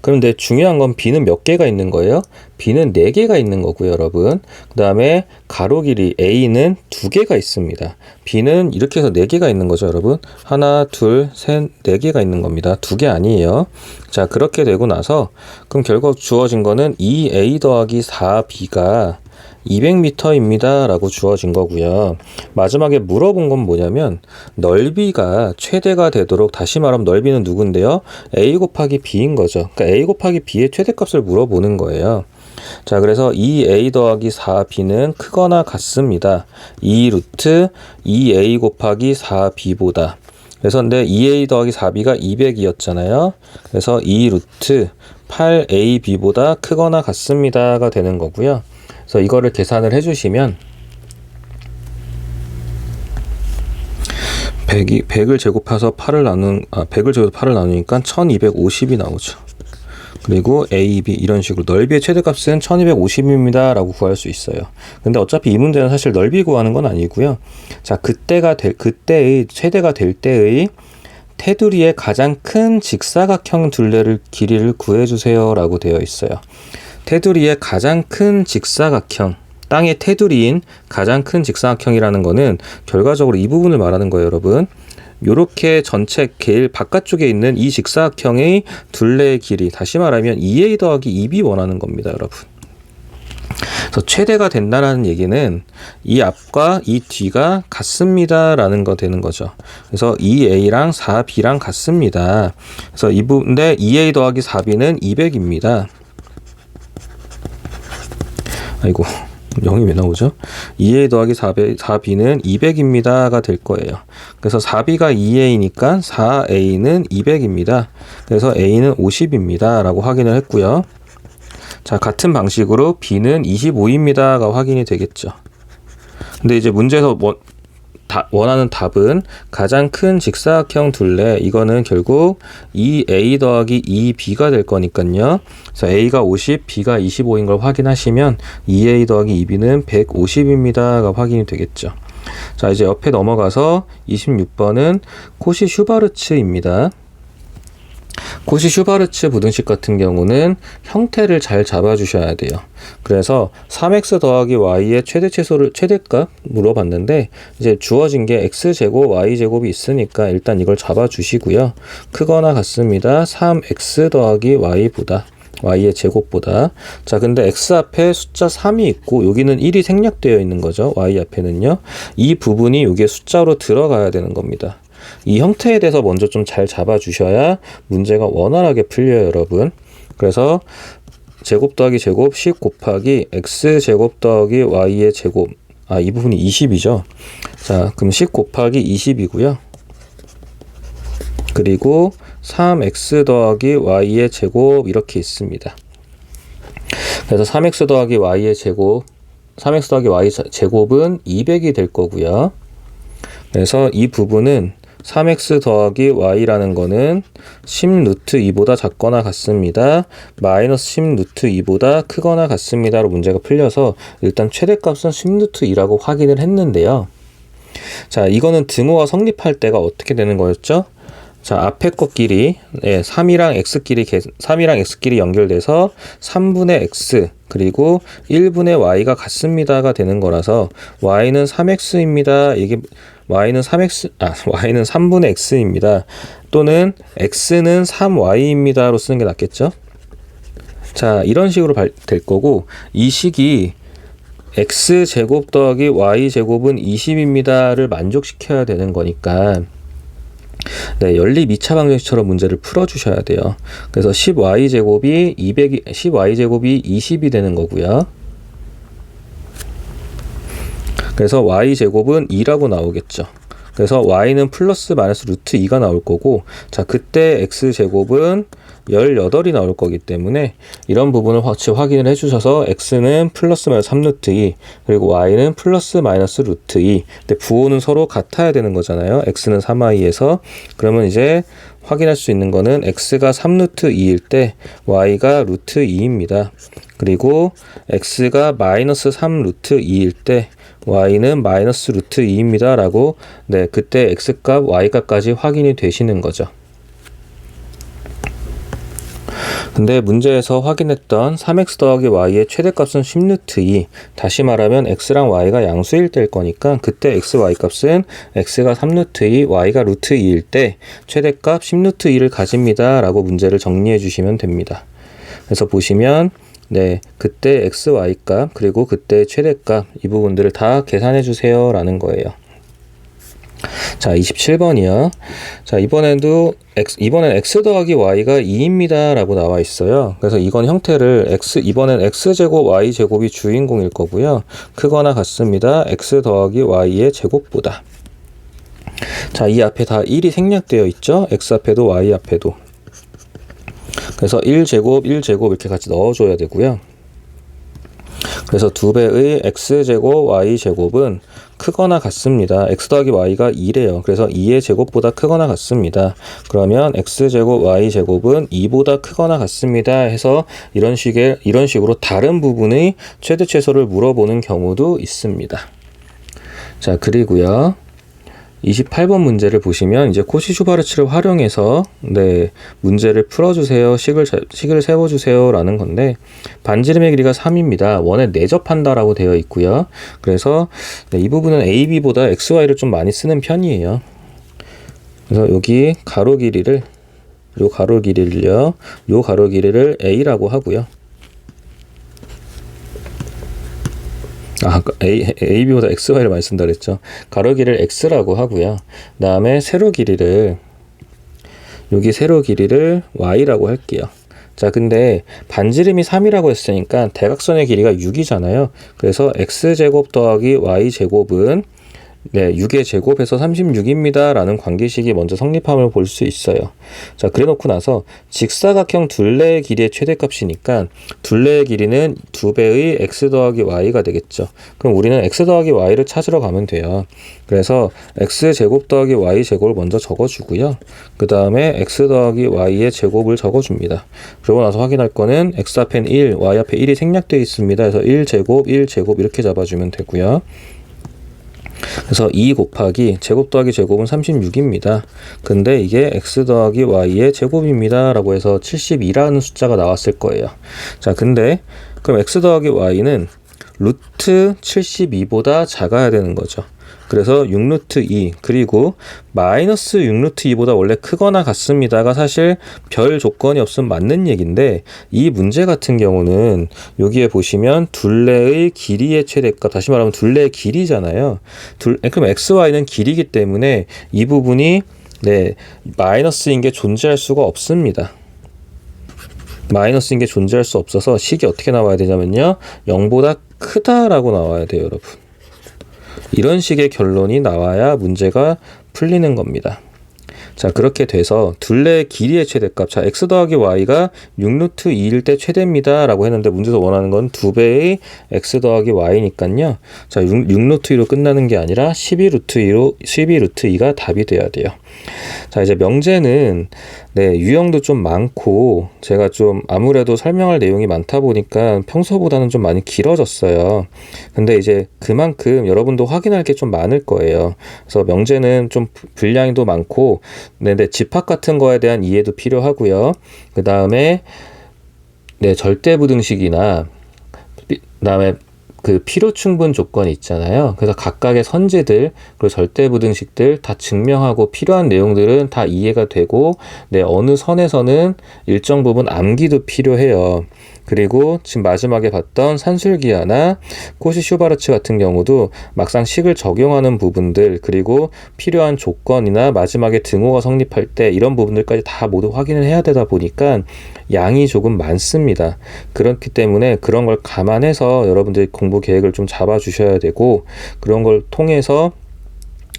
그런데 중요한 건 b는 몇 개가 있는 거예요? b는 4개가 있는 거고요, 여러분. 그 다음에 가로 길이 a는 2개가 있습니다. b는 이렇게 해서 4개가 있는 거죠, 여러분. 하나, 둘, 셋, 4개가 있는 겁니다. 2개 아니에요. 자, 그렇게 되고 나서 그럼 결국 주어진 거는 2a 더하기 4b가 200m입니다 라고 주어진 거고요. 마지막에 물어본 건 뭐냐면 넓이가 최대가 되도록, 다시 말하면 넓이는 누군데요? a 곱하기 b인 거죠. 그러니까 a 곱하기 b의 최대값을 물어보는 거예요. 자, 그래서 2a 더하기 4b는 크거나 같습니다. 2루트 2a 곱하기 4b보다. 그래서 근데 2a 더하기 4b가 200이었잖아요. 그래서 2루트 8ab보다 크거나 같습니다가 되는 거고요. 그래서 이거를 계산을 해주시면 100을 제곱해서 8을 나누니까 1250이 나오죠. 그리고 A, B 이런 식으로 넓이의 최대값은 1250입니다 라고 구할 수 있어요. 근데 어차피 이 문제는 사실 넓이 구하는 건 아니고요. 자, 그때의 최대가 될 때의 테두리의 가장 큰 직사각형 둘레를 길이를 구해주세요 라고 되어 있어요. 테두리의 가장 큰 직사각형, 땅의 테두리인 가장 큰 직사각형이라는 거는 결과적으로 이 부분을 말하는 거예요, 여러분. 요렇게 전체 제일 바깥쪽에 있는 이 직사각형의 둘레의 길이, 다시 말하면 2a 더하기 2b 원하는 겁니다, 여러분. 그래서 최대가 된다는 얘기는 이 앞과 이 뒤가 같습니다 라는 거 되는 거죠. 그래서 2a랑 4b랑 같습니다. 그래서 이 부분인데 2a 더하기 4b는 200입니다. 아이고, 0이 왜 나오죠? 2a 더하기 4b는 200입니다가 될 거예요. 그래서 4b가 2a니까 4a는 200입니다. 그래서 a는 50입니다 라고 확인을 했고요. 자, 같은 방식으로 b는 25입니다가 확인이 되겠죠. 근데 이제 문제에서 원하는 답은 가장 큰 직사각형 둘레, 이거는 결국 2a 더하기 2b가 될 거니까요. 그래서 a가 50, b가 25인 걸 확인하시면 2a 더하기 2b는 150입니다가 확인이 되겠죠. 자, 이제 옆에 넘어가서 26번은 코시-슈바르츠입니다. 코시-슈바르츠 부등식 같은 경우는 형태를 잘 잡아주셔야 돼요. 그래서 3x 더하기 y의 최대값 물어봤는데 이제 주어진 게 x제곱 y제곱이 있으니까 일단 이걸 잡아주시고요. 크거나 같습니다. 3x 더하기 y의 제곱보다. 자, 근데 x 앞에 숫자 3이 있고 여기는 1이 생략되어 있는 거죠. y 앞에는요. 이 부분이 여기에 숫자로 들어가야 되는 겁니다. 이 형태에 대해서 먼저 좀 잘 잡아주셔야 문제가 원활하게 풀려요, 여러분. 그래서 제곱 더하기 제곱 10 곱하기 x제곱 더하기 y의 제곱, 이 부분이 20이죠. 자, 그럼 10 곱하기 20이고요. 그리고 3x 더하기 y의 제곱 이렇게 있습니다. 그래서 3x 더하기 y의 제곱, 3x 더하기 y 제곱은 200이 될 거고요. 그래서 이 부분은 3x 더하기 y라는 거는 10 루트 2보다 작거나 같습니다. 마이너스 10 루트 2보다 크거나 같습니다로 문제가 풀려서 일단 최대값은 10 루트 2라고 확인을 했는데요. 자, 이거는 등호가 성립할 때가 어떻게 되는 거였죠? 자, 앞에 것끼리 3이랑 x끼리 연결돼서 3분의 x 그리고 1분의 y가 같습니다가 되는 거라서 y는 3x입니다. 이게 y는 3분의 x입니다. 또는 x는 3y입니다로 쓰는 게 낫겠죠? 자, 이런 식으로 될 거고 이 식이 x제곱 더하기 y제곱은 20입니다를 만족시켜야 되는 거니까 네, 연립 2차 방정식처럼 문제를 풀어주셔야 돼요. 그래서 10y제곱이 20이 되는 거고요. 그래서 y제곱은 2라고 나오겠죠. 그래서 y는 플러스 마이너스 루트 2가 나올 거고, 자, 그때 x제곱은 18이 나올 거기 때문에 이런 부분을 같이 확인을 해주셔서 x는 플러스 마이너스 3 루트 2 그리고 y는 플러스 마이너스 루트 2. 근데 부호는 서로 같아야 되는 거잖아요. x는 3y에서 그러면 이제 확인할 수 있는 거는 x가 3 루트 2일 때 y가 루트 2입니다. 그리고 x가 마이너스 3 루트 2일 때 y는 마이너스 루트 2입니다 라고 네, 그때 x값 y값까지 확인이 되시는 거죠. 근데 문제에서 확인했던 3x 더하기 y의 최대값은 10 루트 2. 다시 말하면 x랑 y가 양수일 때일 거니까 그때 x, y 값은 x가 3 루트 2, y가 루트 2일 때 최대값 10 루트 2를 가집니다 라고 문제를 정리해 주시면 됩니다. 그래서 보시면 네, 그때 x, y 값 그리고 그때 최대값 이 부분들을 다 계산해 주세요 라는 거예요. 자, 27번이요. 자, 이번엔 x 더하기 y가 2입니다 라고 나와 있어요. 그래서 이건 형태를 이번엔 x제곱 y제곱이 주인공일 거고요. 크거나 같습니다. x 더하기 y의 제곱보다. 자, 이 앞에 다 1이 생략되어 있죠. x 앞에도 y 앞에도. 그래서 1제곱 1제곱 이렇게 같이 넣어줘야 되고요. 그래서 2배의 x제곱 y제곱은 크거나 같습니다. x 더하기 y가 2래요. 그래서 2의 제곱보다 크거나 같습니다. 그러면 x제곱 y제곱은 2보다 크거나 같습니다 해서 이런 식으로 다른 부분의 최대 최소를 물어보는 경우도 있습니다. 자, 그리고요. 28번 문제를 보시면 이제 코시-슈바르츠를 활용해서 네, 문제를 풀어주세요. 식을 세워주세요 라는 건데 반지름의 길이가 3입니다. 원에 내접한다 라고 되어 있고요. 그래서 네, 이 부분은 AB보다 XY를 좀 많이 쓰는 편이에요. 그래서 여기 가로 길이를 요 가로 길이를 A라고 하고요. AB보다 XY를 많이 쓴다 그랬죠. 가로 길이를 X라고 하고요. 그 다음에 세로 길이를 Y라고 할게요. 자, 근데 반지름이 3이라고 했으니까 대각선의 길이가 6이잖아요. 그래서 X제곱 더하기 Y제곱은 네, 6의 제곱해서 36입니다 라는 관계식이 먼저 성립함을 볼 수 있어요. 자, 그래 놓고 나서 직사각형 둘레의 길이의 최대값이니까 둘레의 길이는 2배의 x 더하기 y가 되겠죠. 그럼 우리는 x 더하기 y를 찾으러 가면 돼요. 그래서 x제곱 더하기 y제곱을 먼저 적어주고요. 그 다음에 x 더하기 y의 제곱을 적어줍니다. 그러고 나서 확인할 거는 x 앞엔 1, y 앞에 1이 생략되어 있습니다. 그래서 1제곱 이렇게 잡아주면 되고요. 그래서 2 곱하기 제곱 더하기 제곱은 36입니다. 근데 이게 x 더하기 y의 제곱입니다 라고 해서 72라는 숫자가 나왔을 거예요. 자, 근데 그럼 x 더하기 y는 루트 72보다 작아야 되는 거죠. 그래서 6 루트 2 그리고 마이너스 6 루트 2보다 원래 크거나 같습니다가 사실 별 조건이 없으면 맞는 얘기인데 이 문제 같은 경우는 여기에 보시면 둘레의 길이의 최대값, 다시 말하면 둘레의 길이잖아요. 그럼 xy는 길이기 때문에 이 부분이 네, 마이너스인 게 존재할 수가 없습니다. 마이너스인 게 존재할 수 없어서 식이 어떻게 나와야 되냐면요, 0보다 크다라고 나와야 돼요, 여러분. 이런 식의 결론이 나와야 문제가 풀리는 겁니다. 자, 그렇게 돼서 둘레의 길이의 최대값. 자, x 더하기 y가 6루트 2일 때 최대입니다. 라고 했는데 문제에서 원하는 건 2배의 x 더하기 y니까요. 자, 6루트 2로 끝나는 게 아니라 12루트 2가 답이 돼야 돼요. 자, 이제 명제는 유형도 좀 많고 제가 좀 아무래도 설명할 내용이 많다 보니까 평소보다는 좀 많이 길어졌어요. 근데 이제 그만큼 여러분도 확인할 게 좀 많을 거예요. 그래서 명제는 좀 분량도 많고 근데 집합 같은 거에 대한 이해도 필요하고요. 그 다음에 절대부등식이나 그다음에 그 필요충분 조건이 있잖아요. 그래서 각각의 선지들 그리고 절대부등식들 다 증명하고 필요한 내용들은 다 이해가 되고 어느 선에서는 일정 부분 암기도 필요해요. 그리고 지금 마지막에 봤던 산술기하나 코시-슈바르츠 같은 경우도 막상 식을 적용하는 부분들 그리고 필요한 조건이나 마지막에 등호가 성립할 때 이런 부분들까지 다 모두 확인을 해야 되다 보니까 양이 조금 많습니다. 그렇기 때문에 그런 걸 감안해서 여러분들이 공부 계획을 좀 잡아 주셔야 되고 그런 걸 통해서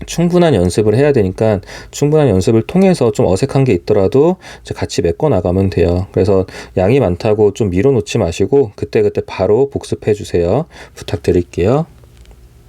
충분한 연습을 해야 되니까 충분한 연습을 통해서 좀 어색한 게 있더라도 이제 같이 메꿔 나가면 돼요. 그래서 양이 많다고 좀 밀어놓지 마시고 그때그때 바로 복습해 주세요. 부탁드릴게요.